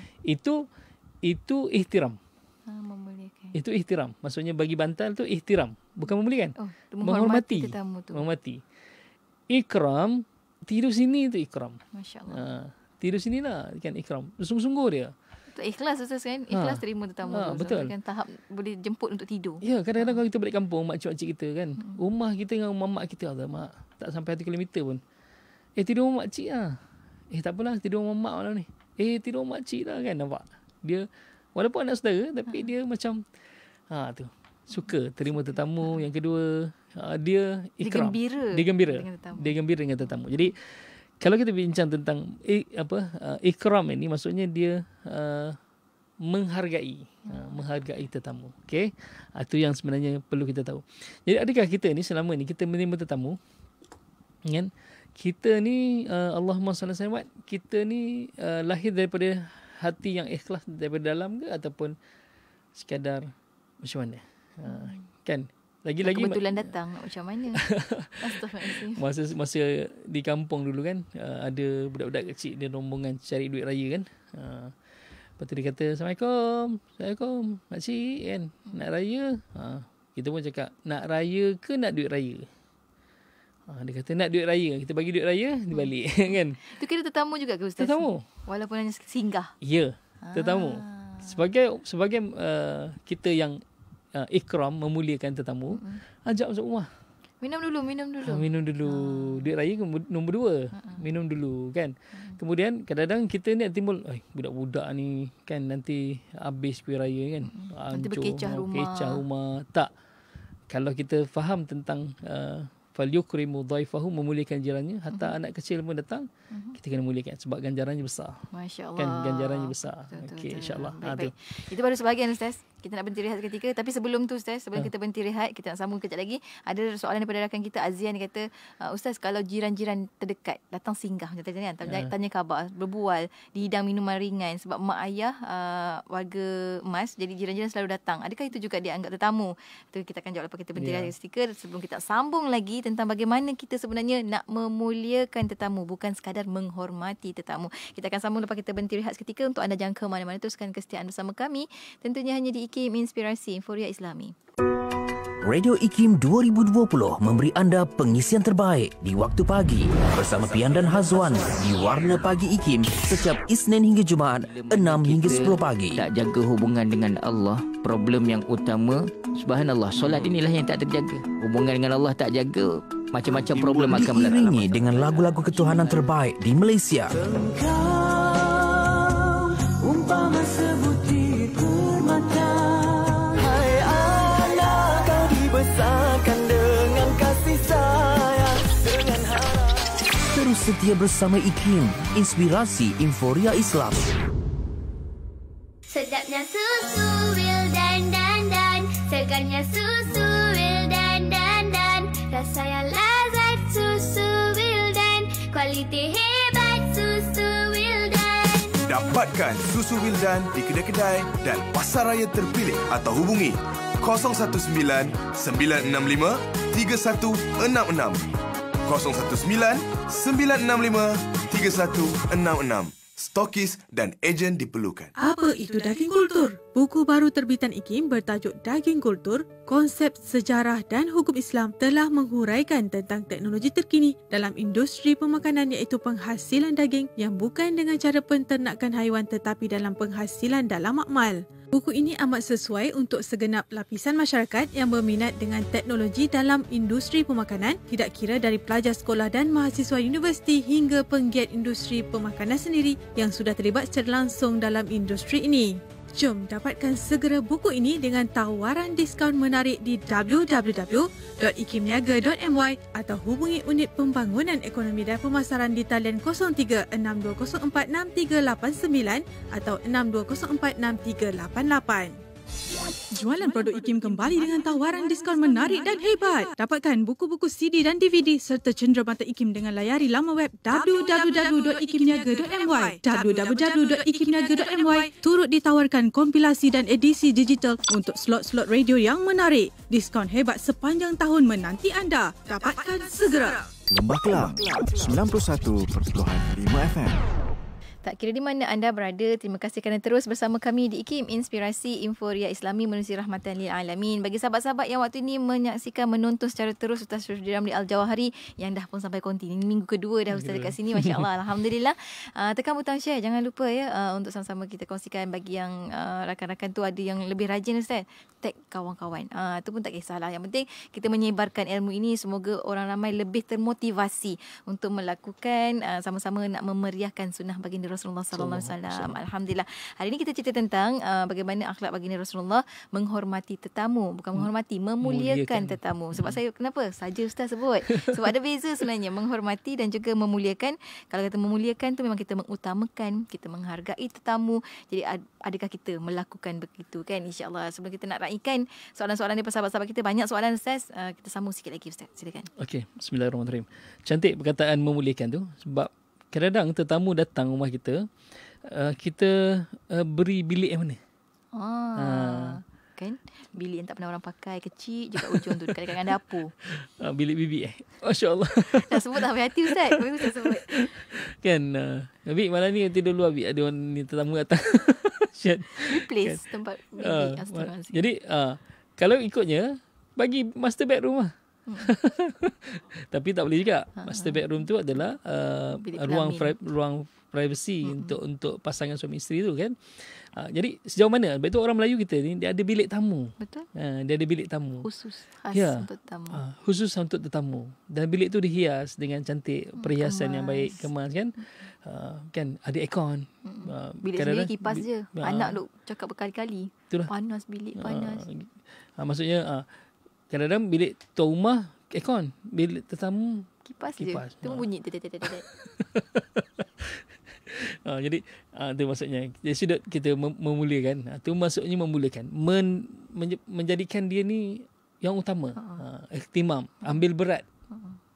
Itu ihtiram. Memuliakan. Itu ihtiram. Maksudnya bagi bantal tu ihtiram, bukan memuliakan. Menghormati tetamu tu. Menghormati. Ikram, tidur sini tu ikram. Masya-Allah. Tidur sinilah kan ikram. Sungguh-sungguh dia. Ikhlas Ustaz kan. Ikhlas terima tetamu tu. Betul. Kan tahap boleh jemput untuk tidur. Ya, kadang-kadang kalau kita balik kampung, makcik-makcik kita kan, rumah kita dengan rumah mak kita, mak tak sampai 1 kilometer pun. Tidur rumah makcik lah. Tak apalah, tidur rumah mak malam ni. Tidur rumah makcik lah kan, nampak. Dia walaupun anak saudara, tapi dia macam tu suka terima tetamu. Yang kedua, dia ikram. Dia gembira dengan tetamu. Jadi kalau kita bincang tentang ikram ini, maksudnya dia menghargai tetamu. Okey, itu yang sebenarnya perlu kita tahu. Jadi adakah kita ni selama ni kita menerima tetamu, kan? Kita ni Allahumma salli alaihi wasallam, kita ni lahir daripada hati yang ikhlas daripada dalam ke, ataupun sekadar macam mana? Kan? Lagi-lagi kebetulan datang macam mana? Astagfirullahalazim. Masa di kampung dulu kan, ada budak-budak kecil dia rombongan cari duit raya kan. Lepas tu dia kata, Assalamualaikum makcik kan, nak raya. Kita pun cakap, nak raya ke nak duit raya? Dia kata nak duit raya. Kita bagi duit raya, dia balik kan. Itu kira tetamu juga ke Ustaz? Tetamu. Walaupun hanya singgah. Ya, tetamu. Sebagai kita yang ikram, memuliakan tetamu, ajak masuk rumah. Minum dulu. Minum dulu. Duit raya nombor 2. Minum dulu kan. Kemudian kadang-kadang kita ni timbul, budak-budak ni kan nanti habis kuih raya kan. Nanti berkecah rumah. Tak. Kalau kita faham tentang falyukrimu dhaifahu, memuliakan jirannya, hatta anak kecil pun datang, kita kena muliakan sebab ganjarannya besar. Masya-Allah. Kan ganjarannya besar. Okey, insya-Allah. Baik. Itu baru sebahagian Ustaz. Kita nak berhenti rehat seketika, tapi sebelum tu Ustaz, sebelum kita berhenti rehat, kita nak sambung kejap lagi. Ada soalan daripada rakan kita Azian, dia kata, Ustaz, kalau jiran-jiran terdekat datang singgah macam tadi kan, tanya khabar, berbual, dihidang minuman ringan sebab mak ayah warga emas, jadi jiran-jiran selalu datang. Adakah itu juga dianggap tetamu? Itu kita akan jawab lepas kita berhenti rehat seketika. Sebelum kita sambung lagi tentang bagaimana kita sebenarnya nak memuliakan tetamu, bukan sekadar menghormati tetamu. Kita akan sambung lepas kita berhenti rehat seketika. Untuk anda jangan ke mana-mana, teruskan kesetiaan bersama kami. Tentunya hanya di IKIM Inspirasi Inforia Islami. Radio IKIM 2020 memberi anda pengisian terbaik di waktu pagi bersama Pian dan Hazwan di Warna Pagi IKIM setiap Isnin hingga Jumaat 6 hingga 10 pagi. Tak jaga hubungan dengan Allah, problem yang utama, subhanallah, solat inilah yang tak terjaga. Hubungan dengan Allah tak jaga, macam-macam problem akan berlaku. Diiringi dengan lagu-lagu ketuhanan terbaik di Malaysia. Umpama sebutir permata, hai anak, kau dibesarkan dengan kasih sayang, dengan harap. Terus setia bersama IKIM, Inspirasi Inforia Islam. Sedapnya susu Wildan dan segarnya susu Wildan dan rasa yang lazat susu Wildan, kualiti hebat susu Wildan. Dapatkan susu Wildan di kedai-kedai dan pasar raya terpilih atau hubungi 019 965 3166 019 965 3166. stokis dan ejen diperlukan. Apa itu daging kultur? Buku baru terbitan IKIM bertajuk Daging Kultur, Konsep Sejarah dan Hukum Islam telah menghuraikan tentang teknologi terkini dalam industri pemakanan iaitu penghasilan daging yang bukan dengan cara penternakan haiwan tetapi dalam penghasilan dalam akmal. Buku ini amat sesuai untuk segenap lapisan masyarakat yang berminat dengan teknologi dalam industri pemakanan, tidak kira dari pelajar sekolah dan mahasiswa universiti hingga penggiat industri pemakanan sendiri yang sudah terlibat secara langsung dalam industri ini. Jom dapatkan segera buku ini dengan tawaran diskaun menarik di www.ikimniaga.my atau hubungi Unit Pembangunan Ekonomi dan Pemasaran di talian 03-6204-6389 atau 6204-6388. Jualan produk IKIM kembali dengan tawaran diskaun menarik dan hebat. Dapatkan buku-buku CD dan DVD serta cenderamata IKIM dengan layari laman web www.ikimniaga.my. www.ikimniaga.my turut ditawarkan kompilasi dan edisi digital untuk slot-slot radio yang menarik. Diskaun hebat sepanjang tahun menanti anda. Dapatkan segera. Lembah Kelang 91.5 FM. Tak kira di mana anda berada, terima kasih kerana terus bersama kami di IKIM, Inspirasi Inforia Islami menusi rahmatan lil alamin. Bagi sahabat-sahabat yang waktu ini menyaksikan, menonton secara terus Ustaz Syarifudin Ramli Al-Jawahari yang dah pun sampai konti. Ini minggu kedua dah Ustaz dekat sini, masya-Allah, alhamdulillah. Tekan butang share, jangan lupa ya untuk sama-sama kita kongsikan. Bagi yang rakan-rakan tu ada yang lebih rajin Ustaz, tag kawan-kawan. Itu pun tak kisahlah. Yang penting kita menyebarkan ilmu ini, semoga orang ramai lebih termotivasi untuk melakukan sama-sama nak memeriahkan sunnah baginda Rasulullah sallallahu alaihi wasallam. Alhamdulillah. Hari ini kita cerita tentang bagaimana akhlak baginda Rasulullah menghormati tetamu, bukan menghormati, memuliakan tetamu. Sebab saya kenapa saja Ustaz sebut? Sebab ada beza sebenarnya menghormati dan juga memuliakan. Kalau kita memuliakan tu memang kita mengutamakan, kita menghargai tetamu. Jadi adakah kita melakukan begitu kan? Insya-Allah. Sebelum kita nak raikan soalan-soalan daripada sahabat-sahabat kita, banyak soalan Ustaz, kita sambung sikit lagi Ustaz. Silakan. Okey, bismillahirrahmanirrahim. Cantik perkataan memuliakan tu, sebab kadang-kadang tetamu datang rumah kita, kita beri bilik yang mana? Kan? Bilik yang tak pernah orang pakai, kecil je kat ujung tu, dekat dengan dapur. Bilik bibi Masya-Allah. Dah sebut tak hati Ustaz. Bagus Ustaz sebut. Kan, Bibi malam ni tidur luar, Bibi. Ada orang ni tetamu datang. Replace kan? Tempat bibi. Jadi, kalau ikutnya, bagi master bedroom lah. Tapi tak boleh juga. Master bedroom tu adalah ruang privacy untuk pasangan suami isteri tu kan. Jadi sejauh mana? Sebab tu orang Melayu kita ni dia ada bilik tamu. Betul. Dia ada bilik tamu. Khusus khas untuk tetamu. Khusus untuk tetamu. Dan bilik tu dihias dengan cantik, perhiasan yang baik, kemas kan. Kan ada aircon. Bilik sendiri kipas je. Anak duk cakap berkali-kali. Itulah. Panas bilik, panas. Maksudnya kadang-kadang bilik tuan rumah aircon, bilik tetamu kipas je. Tu bunyi jadi tu maksudnya. Jadi sudut kita memuliakan. Tu maksudnya memuliakan. Menjadikan dia ni yang utama. Ihtimam, ambil berat.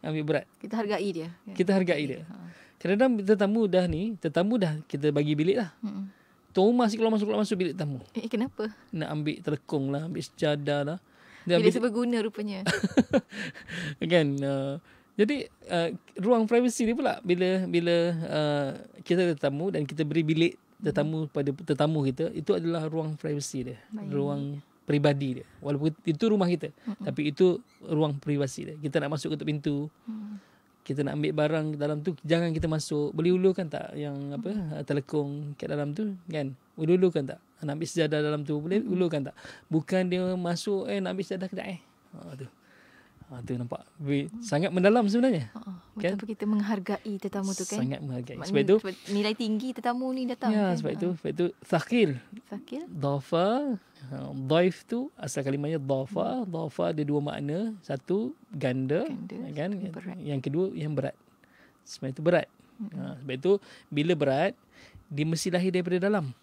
Ambil berat. Kita hargai dia. Kita hargai dia. Kadang-kadang tetamu dah kita bagi bilik lah. Tuan rumah keluar masuk bilik tamu. Kenapa? Nak ambil telekung lah, ambil sejadah lah. Bilik seberguna rupanya. Kan, jadi ruang privasi dia pula bila kita tetamu dan kita beri bilik tetamu pada tetamu kita, itu adalah ruang privasi dia. Ruang peribadi dia. Walaupun itu rumah kita, tapi itu ruang privasi dia. Kita nak masuk ketuk pintu. Kita nak ambil barang dalam tu, jangan kita masuk. Boleh ulurkan tak yang telekung kat dalam tu kan? Boleh ulurkan tak? Nak ambil sejadah dalam tu, boleh ulurkan tak? Bukan dia masuk nak ambil sejadah kejap tu nampak sangat mendalam sebenarnya. Betul, kan? Kita menghargai tetamu tu kan. Sangat menghargai. Sebab itu nilai tinggi tetamu ni datang. Ya, kan? sebab itu thaqil. Dhafa, dhaif tu asal kalimahnya dhafa. Dhafa ada dua makna. Satu ganda kan? Yang kedua yang berat. Sebab itu berat. Sebab itu bila berat, dia mesti lahir daripada dalam.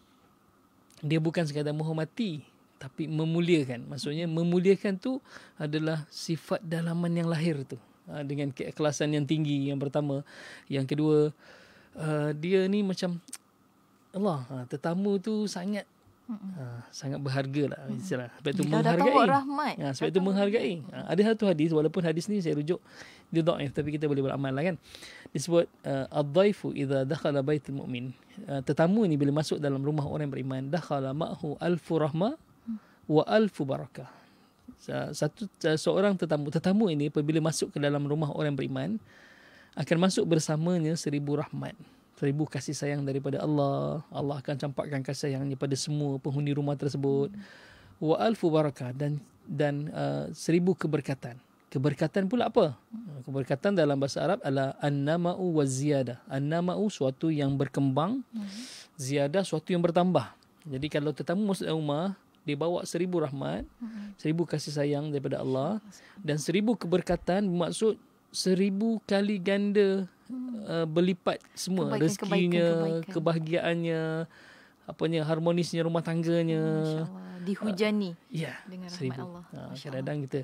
Dia bukan sekadar menghormati, tapi memuliakan. Maksudnya memuliakan tu adalah sifat dalaman yang lahir tu. Dengan keikhlasan yang tinggi, yang pertama. Yang kedua, dia ni macam Allah, tetamu tu sangat Sangat berharga lah istilah. Sebab itu Bila datang menghargai. buat rahmat. Sebab itu menghargai. Ada satu hadis, walaupun hadis ni saya rujuk dia dhaif, tapi kita boleh beramal lah kan. Disebut ad-dhaifu idza dakhala baitul mu'min. Tetamu ni bila masuk dalam rumah orang beriman, dakhala ma'hu alfu rahmah wa alfu barakah. Seorang tetamu ini apabila masuk ke dalam rumah orang beriman akan masuk bersamanya 1000 rahmat, 1000 kasih sayang daripada Allah. Allah akan campakkan kasih sayangnya pada semua penghuni rumah tersebut. Wa alfu barakah, dan 1000 keberkatan. Keberkatan pula apa? Keberkatan dalam bahasa Arab adalah an-nama'u wa ziyadah. An-nama'u suatu yang berkembang, ziyadah suatu yang bertambah. Jadi kalau tetamu masuk dalam rumah, dia bawa 1000 rahmat, 1000 kasih sayang daripada Allah, dan 1000 keberkatan, bermaksud 1000 kali ganda berlipat semua rezekinya, kebahagiaannya, harmonisnya rumah tangganya. Dihujani dengan rahmat Allah. Kadang-kadang kita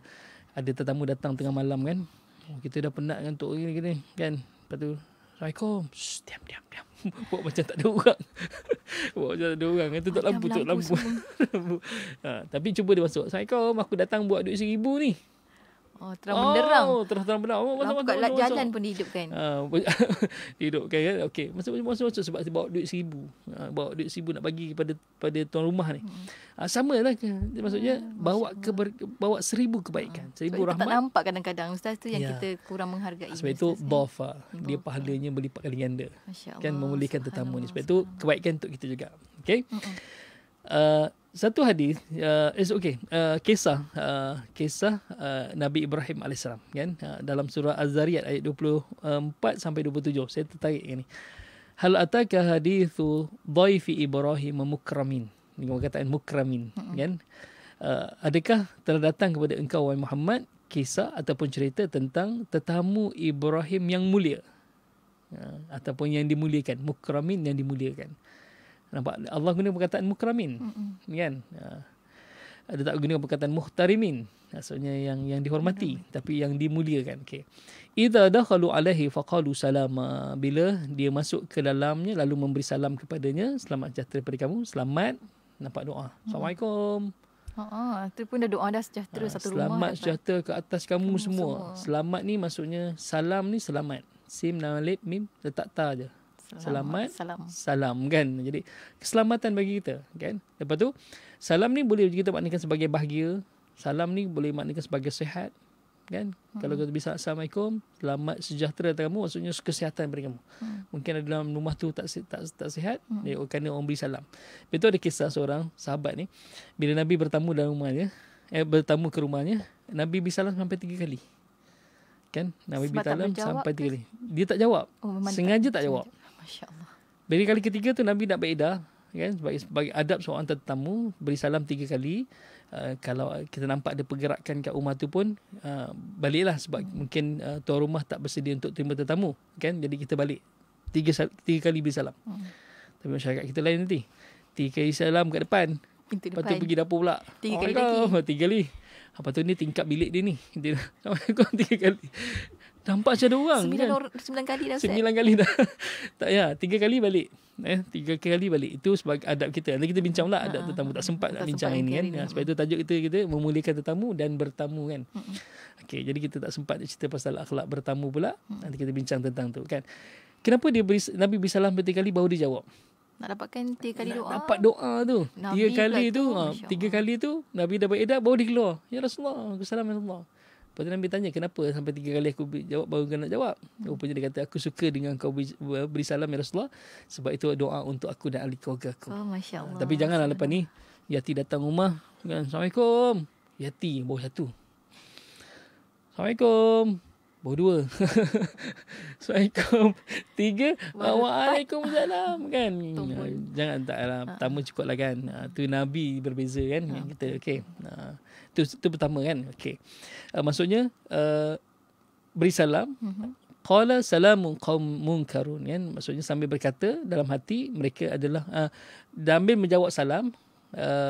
ada tetamu datang tengah malam kan, kita dah penat ngantuk gini kan, lepas tu Assalamualaikum, diam. Buat macam tak ada orang. Buat macam tak ada orang. Tutup lampu. Tapi cuba dia masuk. Assalamualaikum, aku datang buat duit 1000 ni. Terang benderang. Terang benderang. Lampu kat jalan pun dihidupkan. Dihidupkan kan. Okey. Masuk sebab dia bawa duit 1000. Bawa duit 1000 nak bagi pada tuan rumah ni. Sama lah. Maksudnya bawa 1000 kebaikan. 1000 rahmat. Tak nampak kadang-kadang Ustaz tu yang kita kurang menghargai. Sebab itu dhafa. Dia pahalanya berlipat kali ganda. Kan memulihkan tetamu ni. Sebab itu kebaikan untuk kita juga. Okey. Satu hadis, kisah Nabi Ibrahim AS kan, dalam surah Az-Zariyat ayat 24 sampai 27. Saya tertarik ini. Hal ataka hadithu dhaifi Ibrahim mukramin. Ini perkataan mukramin kan. Adakah telah datang kepada engkau wahai Muhammad kisah ataupun cerita tentang tetamu Ibrahim yang mulia, ataupun yang dimuliakan. Mukramin, yang dimuliakan. Nampak Allah guna perkataan mukramin kan. Ada tak guna perkataan muhtarimin, maksudnya yang dihormati, tapi yang dimuliakan. Okey. Idza dakhalu alaihi faqalu salama. Bila dia masuk ke dalamnya lalu memberi salam kepadanya, selamat sejahtera kepada kamu. Selamat, nampak doa. Assalamualaikum. Itu pun dah doa dah sejahtera satu rumah. Selamat sejahtera ke atas kamu semua. Selamat ni maksudnya salam ni selamat. Sim dan alif mim letak ta je. Selamat, salam kan. Jadi keselamatan bagi kita kan. Lepas tu salam ni boleh kita maknakan sebagai bahagia. Salam ni boleh maknakan sebagai sihat kan. Kalau kita bisa Assalamualaikum, selamat sejahtera atas kamu, maksudnya kesihatan bagi kamu. Mungkin ada dalam rumah tu tak sihat, dia kena orang beri salam. Betul ada kisah seorang sahabat ni, bila Nabi bertamu dalam rumahnya, bertamu ke rumahnya, Nabi beri salam sampai 3 kali. Kan? Nabi beri salam sampai 3 kali. Dia tak jawab. Sengaja tak jawab. Masya-Allah. Bila kali ketiga tu Nabi nak beredah kan, sebagai adab seorang tetamu, beri salam 3 kali. Kalau kita nampak ada pergerakan kat rumah tu pun baliklah, sebab mungkin tuan rumah tak bersedia untuk terima tetamu kan. Jadi kita balik 3 kali beri salam. Tapi masyarakat kita lain nanti 3 kali salam kat depan, lepas tu pergi dapur pula 3 kali lagi. 3 kali. Lepas tu ni tingkap bilik dia ni, dia Assalamualaikum 3 kali. Nampak macam ada orang 9 kali dah Ustaz. 9 kali dah. Tak ya, 3 kali balik. 3 kali balik. Itu sebagai adab kita. Nanti kita bincang pula adab tetamu. Tak sempat nak bincang ini kan. Sebab itu tajuk kita memuliakan tetamu dan bertamu kan. Okey, jadi kita tak sempat cerita pasal akhlak bertamu pula. Nanti kita bincang tentang tu kan. Kenapa Nabi beri salam 3 kali baru dia jawab? Nak dapatkan 3 kali doa. Dapat doa tu. 3 kali tu. 3 kali tu Nabi dah beredah baru dia keluar. Ya Rasulullah, Assalamualaikum. Lepas tu Nabi tanya, kenapa sampai 3 kali aku jawab baru kau nak jawab? Rupanya dia kata, aku suka dengan kau beri salam ya Rasulullah, sebab itu doa untuk aku dan ahli keluarga aku. Masya Allah. Tapi janganlah lepas ni Yati datang rumah kan, Assalamualaikum. Yati baru 1. Assalamualaikum. Baru 2. Assalamualaikum. 3. Waalaikumsalam kan. Jangan taklah. Pertama cukup lah kan. Tu Nabi berbeza kan. Kita okey. Tu pertama kan. Okey. Maksudnya beri salam. Qala salamun qaum munkarun kan. Maksudnya sambil berkata dalam hati mereka adalah sambil menjawab salam,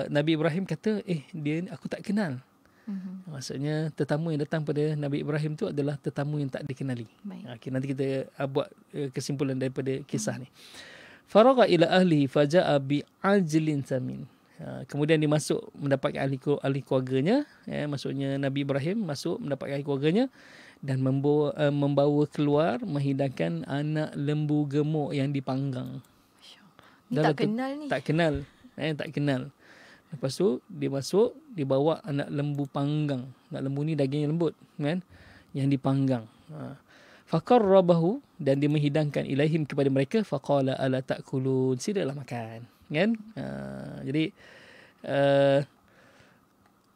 Nabi Ibrahim kata, dia aku tak kenal. Maksudnya tetamu yang datang pada Nabi Ibrahim tu adalah tetamu yang tak dikenali. Okay, nanti kita buat kesimpulan daripada kisah ni. Faragha ila ahli faja'a bi ajlin samin. Kemudian dia masuk mendapatkan ahli keluarganya, maksudnya Nabi Ibrahim masuk mendapatkan ahli keluarganya dan membawa keluar menghidangkan anak lembu gemuk yang dipanggang. Ni tak kenal ni. Tak kenal. Lepas tu dia masuk, dia bawa anak lembu panggang. Anak lembu ni dagingnya lembut kan, yang dipanggang. Faqarrabahu, dan dia menghidangkan ilaihim kepada mereka. Faqala ala ta'kulun, silalah makan kan. Jadi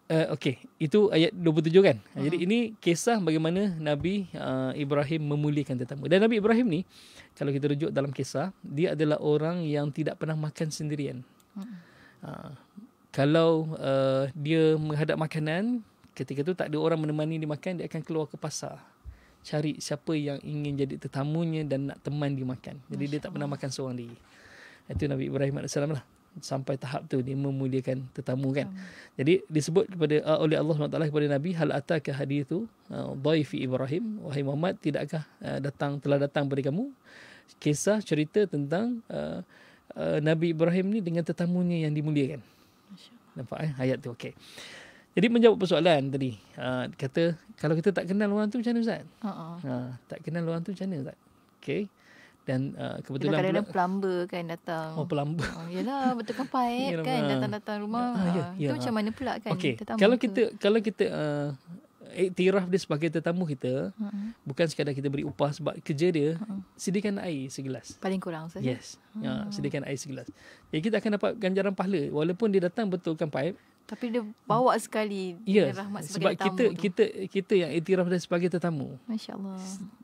okey, itu ayat 27 kan. Jadi ini kisah bagaimana Nabi Ibrahim memuliakan tetamu. Dan Nabi Ibrahim ni, kalau kita rujuk dalam kisah, dia adalah orang yang tidak pernah makan sendirian. Kalau dia menghadap makanan, ketika tu tak ada orang menemani dia makan, dia akan keluar ke pasar cari siapa yang ingin jadi tetamunya dan nak teman dia makan. Jadi dia tak pernah makan seorang diri. Itu Nabi Ibrahim AS lah. Sampai tahap tu dia memuliakan tetamu kan. Jadi disebut oleh Allah SWT kepada Nabi, hal ataka hadithu dhaifi Ibrahim, wahai Muhammad, tidakkah telah datang kepada kamu kisah cerita tentang Nabi Ibrahim ni dengan tetamunya yang dimuliakan. Nampak ayat tu. Okey. Jadi menjawab persoalan tadi, kata kalau kita tak kenal orang tu macam mana Ustaz? Tak kenal orang tu macam mana Ustaz? Okey. Dan kebetulan kadang-kadang plumber kan datang. Plumber. Yalah, betulkan pipe kan, datang-datang rumah. Itu macam mana pula kan? Okey. Kalau kita iktiraf dia sebagai tetamu kita, bukan sekadar kita beri upah sebab kerja dia, sediakan air segelas. Paling kurang saja. Yes. Sediakan air segelas. Jadi kita akan dapat ganjaran pahala walaupun dia datang betulkan pipe. Tapi dia bawa sekali rahmat sebagai sebab tetamu. kita yang iktiraf dia sebagai tetamu. Masya-Allah.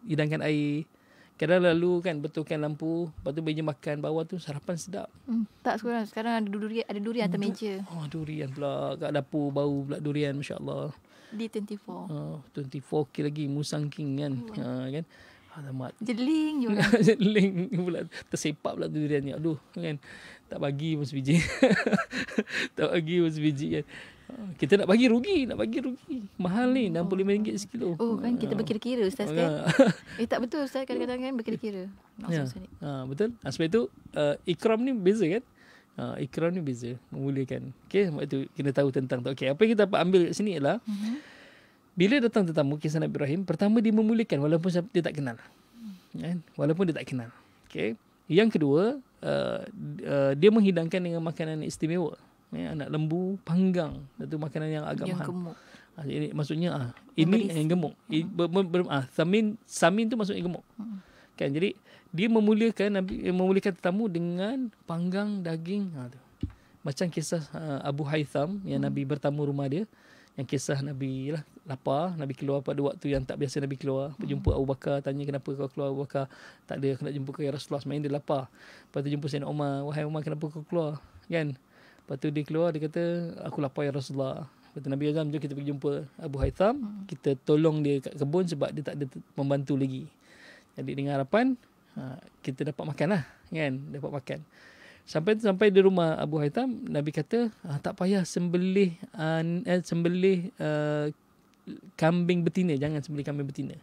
Hidangkan air. Kadang lalu kan betulkan lampu, lepas tu meja makan bawah tu sarapan sedap. Tak sekarang ada durian atas meja. Durian pula kat dapur, bau pula durian, masya-Allah. Di 24. 24K lagi Musang King kan. Kan. Alamat. Jeling je orang. Jeling pula, tersepak pula durian ni. Aduh kan. Tak bagi pun sebiji. Tak bagi pun sebiji kan. Kita nak bagi rugi. Mahal ni, RM65 sekilo. Kan kita berkira-kira Ustaz kan. Tak betul Ustaz, kadang-kadang kan berkira-kira. Betul. Sebab itu ikram ni beza kan. Ikram ni beza, memuliakan. Okey, sebab itu kena tahu tentang tu. Okey, apa yang kita dapat ambil kat sini ialah bila datang tetamu kisah Nabi Ibrahim, pertama dia memuliakan walaupun dia tak kenal. Walaupun dia tak kenal. Okey. Yang kedua, dia menghidangkan dengan makanan istimewa. Anak lembu panggang. Itu makanan yang agak mahal. Gemuk. Ini maksudnya ini yang gemuk. Samin tu maksudnya gemuk. Kan, jadi dia memuliakan tetamu dengan panggang daging. Macam kisah Abu Haytham yang Nabi bertamu rumah dia. Yang kisah Nabi lah, lapar, Nabi keluar pada waktu yang tak biasa Nabi keluar. Jumpa Abu Bakar, tanya kenapa kau keluar Abu Bakar. Tak ada, aku nak jumpa kau ya Rasulullah, semain dia lapar. Lepas tu jumpa Sayyidina Umar, wahai Umar, kenapa kau keluar? Kan? Lepas tu dia keluar, dia kata, aku lapar ya Rasulullah. Lepas tu Nabi Azam, jom kita pergi jumpa Abu Haytham. Kita tolong dia kat kebun sebab dia tak ada membantu lagi. Jadi dengan harapan, kita dapat makan lah. Kan? Dapat makan. Sampai di rumah Abu Haytham, Nabi kata, tak payah sembelih kambing betina, jangan sembelih kambing betina.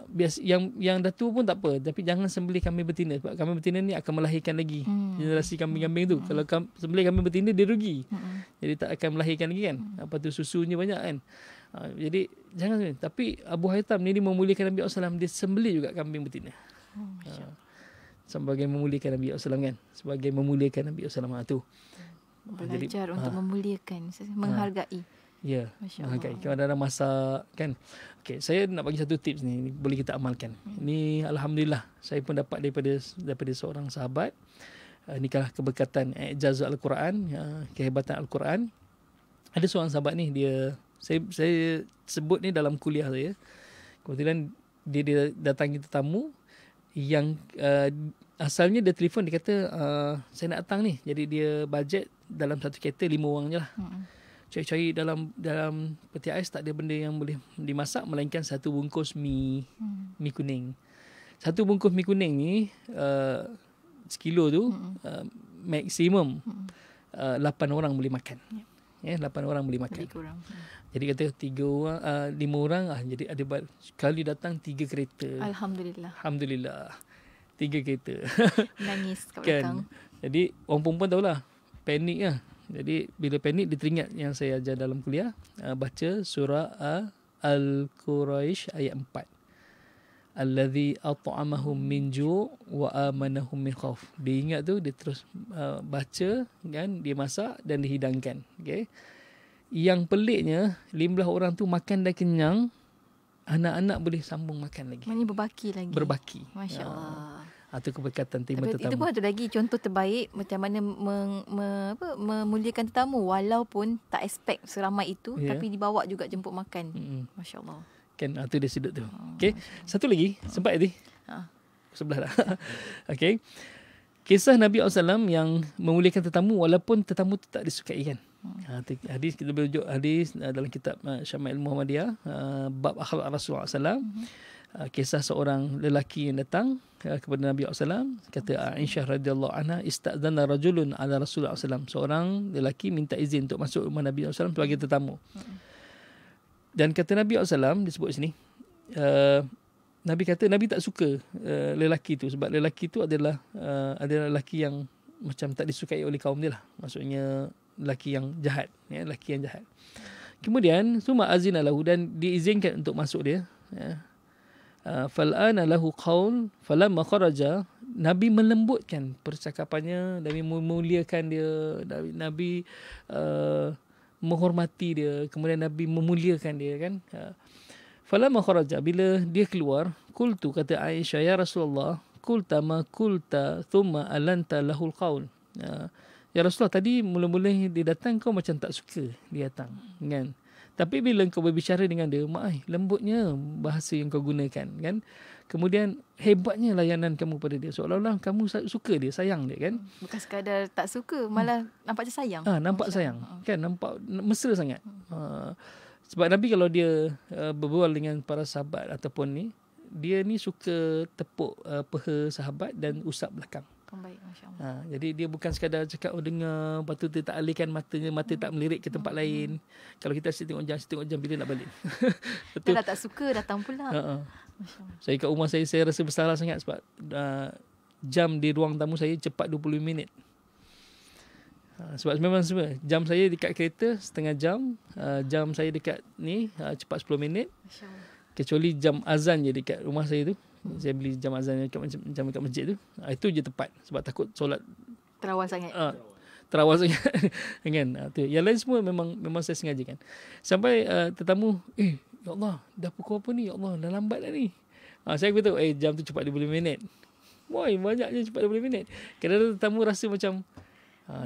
Biasa yang dah tua pun tak apa, tapi jangan sembelih kambing betina sebab kambing betina ni akan melahirkan lagi generasi kambing-kambing tu. Kalau sembelih kambing betina dia rugi. Jadi tak akan melahirkan lagi kan. Lepas tu susunya banyak kan. Jadi jangan. Tapi Abu Haytham ni dia memuliakan Nabi SAW, dia sembelih juga kambing betina. Sebagai memuliakan Nabi SAW kan. Sebagai memuliakan Nabi SAW tu. Belajar untuk memuliakan, menghargai. Ya, menghargai. Kadang-kadang masak kan. Okay, saya nak bagi satu tips ni, boleh kita amalkan. Ini Alhamdulillah, saya pun dapat daripada seorang sahabat. Ini kalah keberkatan Ijazah Al-Quran, kehebatan Al-Quran. Ada seorang sahabat ni, saya sebut ni dalam kuliah saya. Kebetulan dia datangi tetamu yang asalnya dia telefon, dia kata saya nak datang ni. Jadi dia bajet dalam satu kereta 5 orang je lah. Cari-cari dalam peti ais tak ada benda yang boleh dimasak melainkan satu bungkus mi kuning. Satu bungkus mi kuning ni sekilo tu maksimum 8 orang boleh makan. 8 orang boleh makan. Jadi kata 5 orang jadi ada sekali datang 3 kereta. Alhamdulillah. 3 kereta. Nangis kat belakang. Jadi orang perempuan tahulah panik lah. Jadi bila panik dia teringat yang saya ajar dalam kuliah, baca surah Al-Quraisy ayat 4. Allazi at'amahum min ju' wa amanahum min khauf. Dia ingat tu, dia terus baca kan, dia masak dan dihidangkan. Okey. Yang peliknya 15 orang tu makan dah kenyang, anak-anak boleh sambung makan lagi. Maknanya berbaki lagi. Berbaki. Masya-Allah. Itu keberkatan terima Tapi tetamu. itu pun ada lagi contoh terbaik macam mana memuliakan tetamu walaupun tak expect seramai itu, tapi dibawa juga jemput makan. Masya-Allah. Kan itu dia sudut tu. Okey. Satu lagi sempat tadi. Sebelah dah. Okey. Kisah Nabi SAW yang memuliakan tetamu walaupun tetamu tu tak disukai kan. Hadis kita berujuk hadis dalam kitab Syama'il Muhammadiyah, bab akhlak Rasulullah SAW. Kisah seorang lelaki yang datang kepada Nabi SAW, kata Aisyah radhiyallahu anha, istadzana rajulun ala Rasulullah SAW. Seorang lelaki minta izin untuk masuk rumah Nabi SAW sebagai tetamu. Dan kata Nabi SAW disebut sini, Nabi kata Nabi tak suka lelaki tu, sebab lelaki tu adalah lelaki yang macam tak disukai oleh kaum dia lah. Maksudnya lelaki yang jahat, lelaki yang jahat. Kemudian summa azina lahu, dan diizinkan untuk masuk dia. Fal'ana lahu qaul falamma kharaja, Nabi melembutkan percakapannya, Nabi memuliakan dia, Nabi menghormati dia, kemudian Nabi memuliakan dia kan. Falamma kharaja, bila dia keluar, qultu, kata Aisyah, ya Rasulullah, qulta ma qulta thumma alanta lahul qaul. Ya Rasulullah, tadi mula-mula dia datang kau macam tak suka dia datang kan. Tapi bila kau berbicara dengan dia, lembutnya bahasa yang kau gunakan kan. Kemudian hebatnya layanan kamu pada dia, seolah-olah kamu suka dia, sayang dia kan. Bukan sekadar tak suka, malah nampak macam sayang. Nampak sayang kan, nampak mesra sangat. Sebab Nabi kalau dia berbual dengan para sahabat ataupun ni, dia ni suka tepuk peha sahabat dan usap belakang. Baik, masya-Allah. Jadi dia bukan sekadar cakap dengar, lepas tu dia tak alihkan matanya, mata tak melirik ke tempat lain. Kalau kita tengok jam bila nak balik. Betul. Dah tak suka datang pula. Saya kat rumah saya rasa bersalah sangat sebab jam di ruang tamu saya cepat 20 minit. Sebab memang semua jam saya dekat kereta setengah jam, jam saya dekat ni cepat 10 minit. Kecuali jam azan je dekat rumah saya tu. Saya beli jam azan dekat masjid tu. Itu je tepat sebab takut solat terawal sangat. Terawal sangat kan. Tu. Yang lain semua memang saya sengaja kan. Sampai tetamu, ya Allah, dah pukul apa ni? Ya Allah, dah lambat dah ni. Saya beritahu, jam tu cepat 20 minit. Boy, banyaknya cepat 20 minit. Kadang-kadang tetamu rasa macam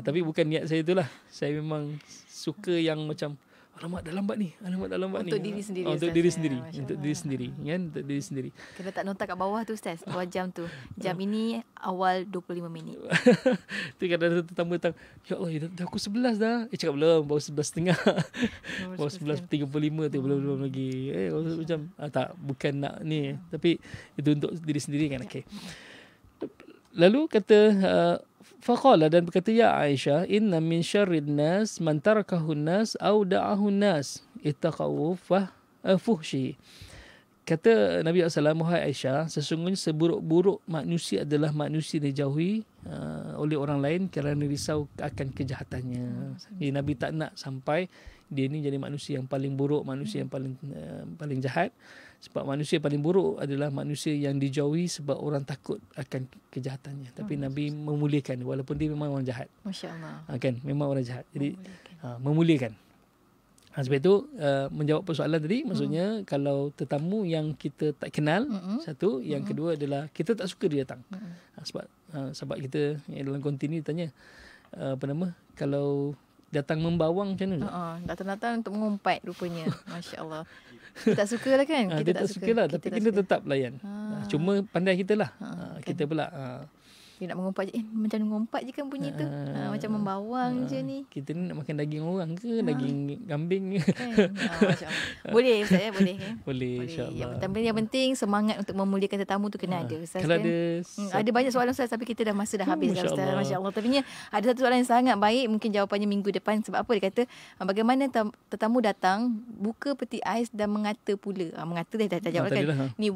tapi bukan niat saya itulah. Saya memang suka yang macam alamak dah lambat ni. Untuk diri sendiri. Untuk diri sendiri. Untuk diri sendiri. Kan? Untuk diri sendiri. Kena tak nota kat bawah tu Ustaz. Bawah jam tu. Jam ini awal 25 minit. Tu kadang-kadang tetamu datang, ya Allah, dah aku 11 dah. Cakap belum, baru 11.30. Baru 11.35 tu, belum lagi. Macam, tak, bukan nak ni. Tapi itu untuk diri sendiri kan. Okay. Lalu kata, faqala, dan berkata, ya Aisyah, inna min syarrid nas man tarakahun nas au da'ahun nas ittaqawu fuhshi. Kata Nabi SAW, wahai Aisyah, sesungguhnya seburuk-buruk manusia adalah manusia dijauhi oleh orang lain kerana risau akan kejahatannya. Jadi Nabi tak nak sampai dia ni jadi manusia yang paling buruk, manusia yang paling jahat. Sebab manusia yang paling buruk adalah manusia yang dijauhi sebab orang takut akan kejahatannya. Tapi Nabi memuliakan walaupun dia memang orang jahat. Masya-Allah. Kan, memang orang jahat. Jadi memuliakan. Sebab itu menjawab persoalan tadi, maksudnya kalau tetamu yang kita tak kenal, satu, yang kedua adalah kita tak suka dia datang. Sebab kita yang dalam kontinu tanya kalau datang membawang macam mana? Datang-datang untuk mengumpat rupanya. Masya-Allah. Kita tak suka lah kan? Kita tak suka lah, tapi kita tetap layan. Cuma pandai kita lah. Kita pula dia nak mengumpat je, macam mengumpat je kan bunyi tu. Macam membawang je ni. Kita ni nak makan daging orang ke daging kambing ke? Boleh Ustaz ya, boleh kan? Boleh, insya-Allah. Yang penting semangat untuk memuliakan tetamu tu kena ada Ustaz. Kalau kan? Ada banyak soalan Ustaz, tapi kita masa dah habis dah Ustaz. Masya-Allah. Tapi ada satu soalan yang sangat baik, mungkin jawapannya minggu depan. Sebab apa dia kata, bagaimana tetamu datang buka peti ais dan mengata pula. Mengata dah jawab kan. Ni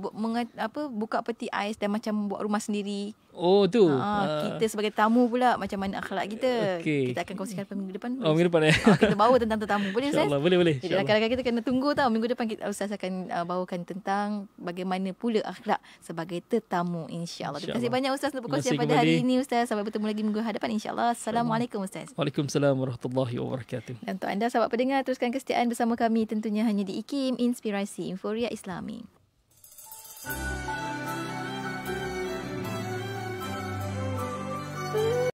buka peti ais dan macam buat rumah sendiri. Oh tu. Kita sebagai tamu pula macam mana akhlak kita. Okey. Kita akan kongsikan minggu depan. Minggu depan Kita bawa tentang tetamu. Boleh Ustaz? InsyaAllah, boleh. Jadi rakan-rakan kita kena tunggu tau. Minggu depan Ustaz akan bawakan tentang bagaimana pula akhlak sebagai tetamu, insya-Allah. Terima kasih banyak Ustaz untuk perkongsian pada hari ini Ustaz. Sampai bertemu lagi minggu hadapan insya-Allah. Assalamualaikum Ustaz. Waalaikumsalam warahmatullahi wabarakatuh. Dan untuk anda sahabat pendengar, teruskan kesetiaan bersama kami tentunya hanya di IKIM, Inspirasi Inforia Islami.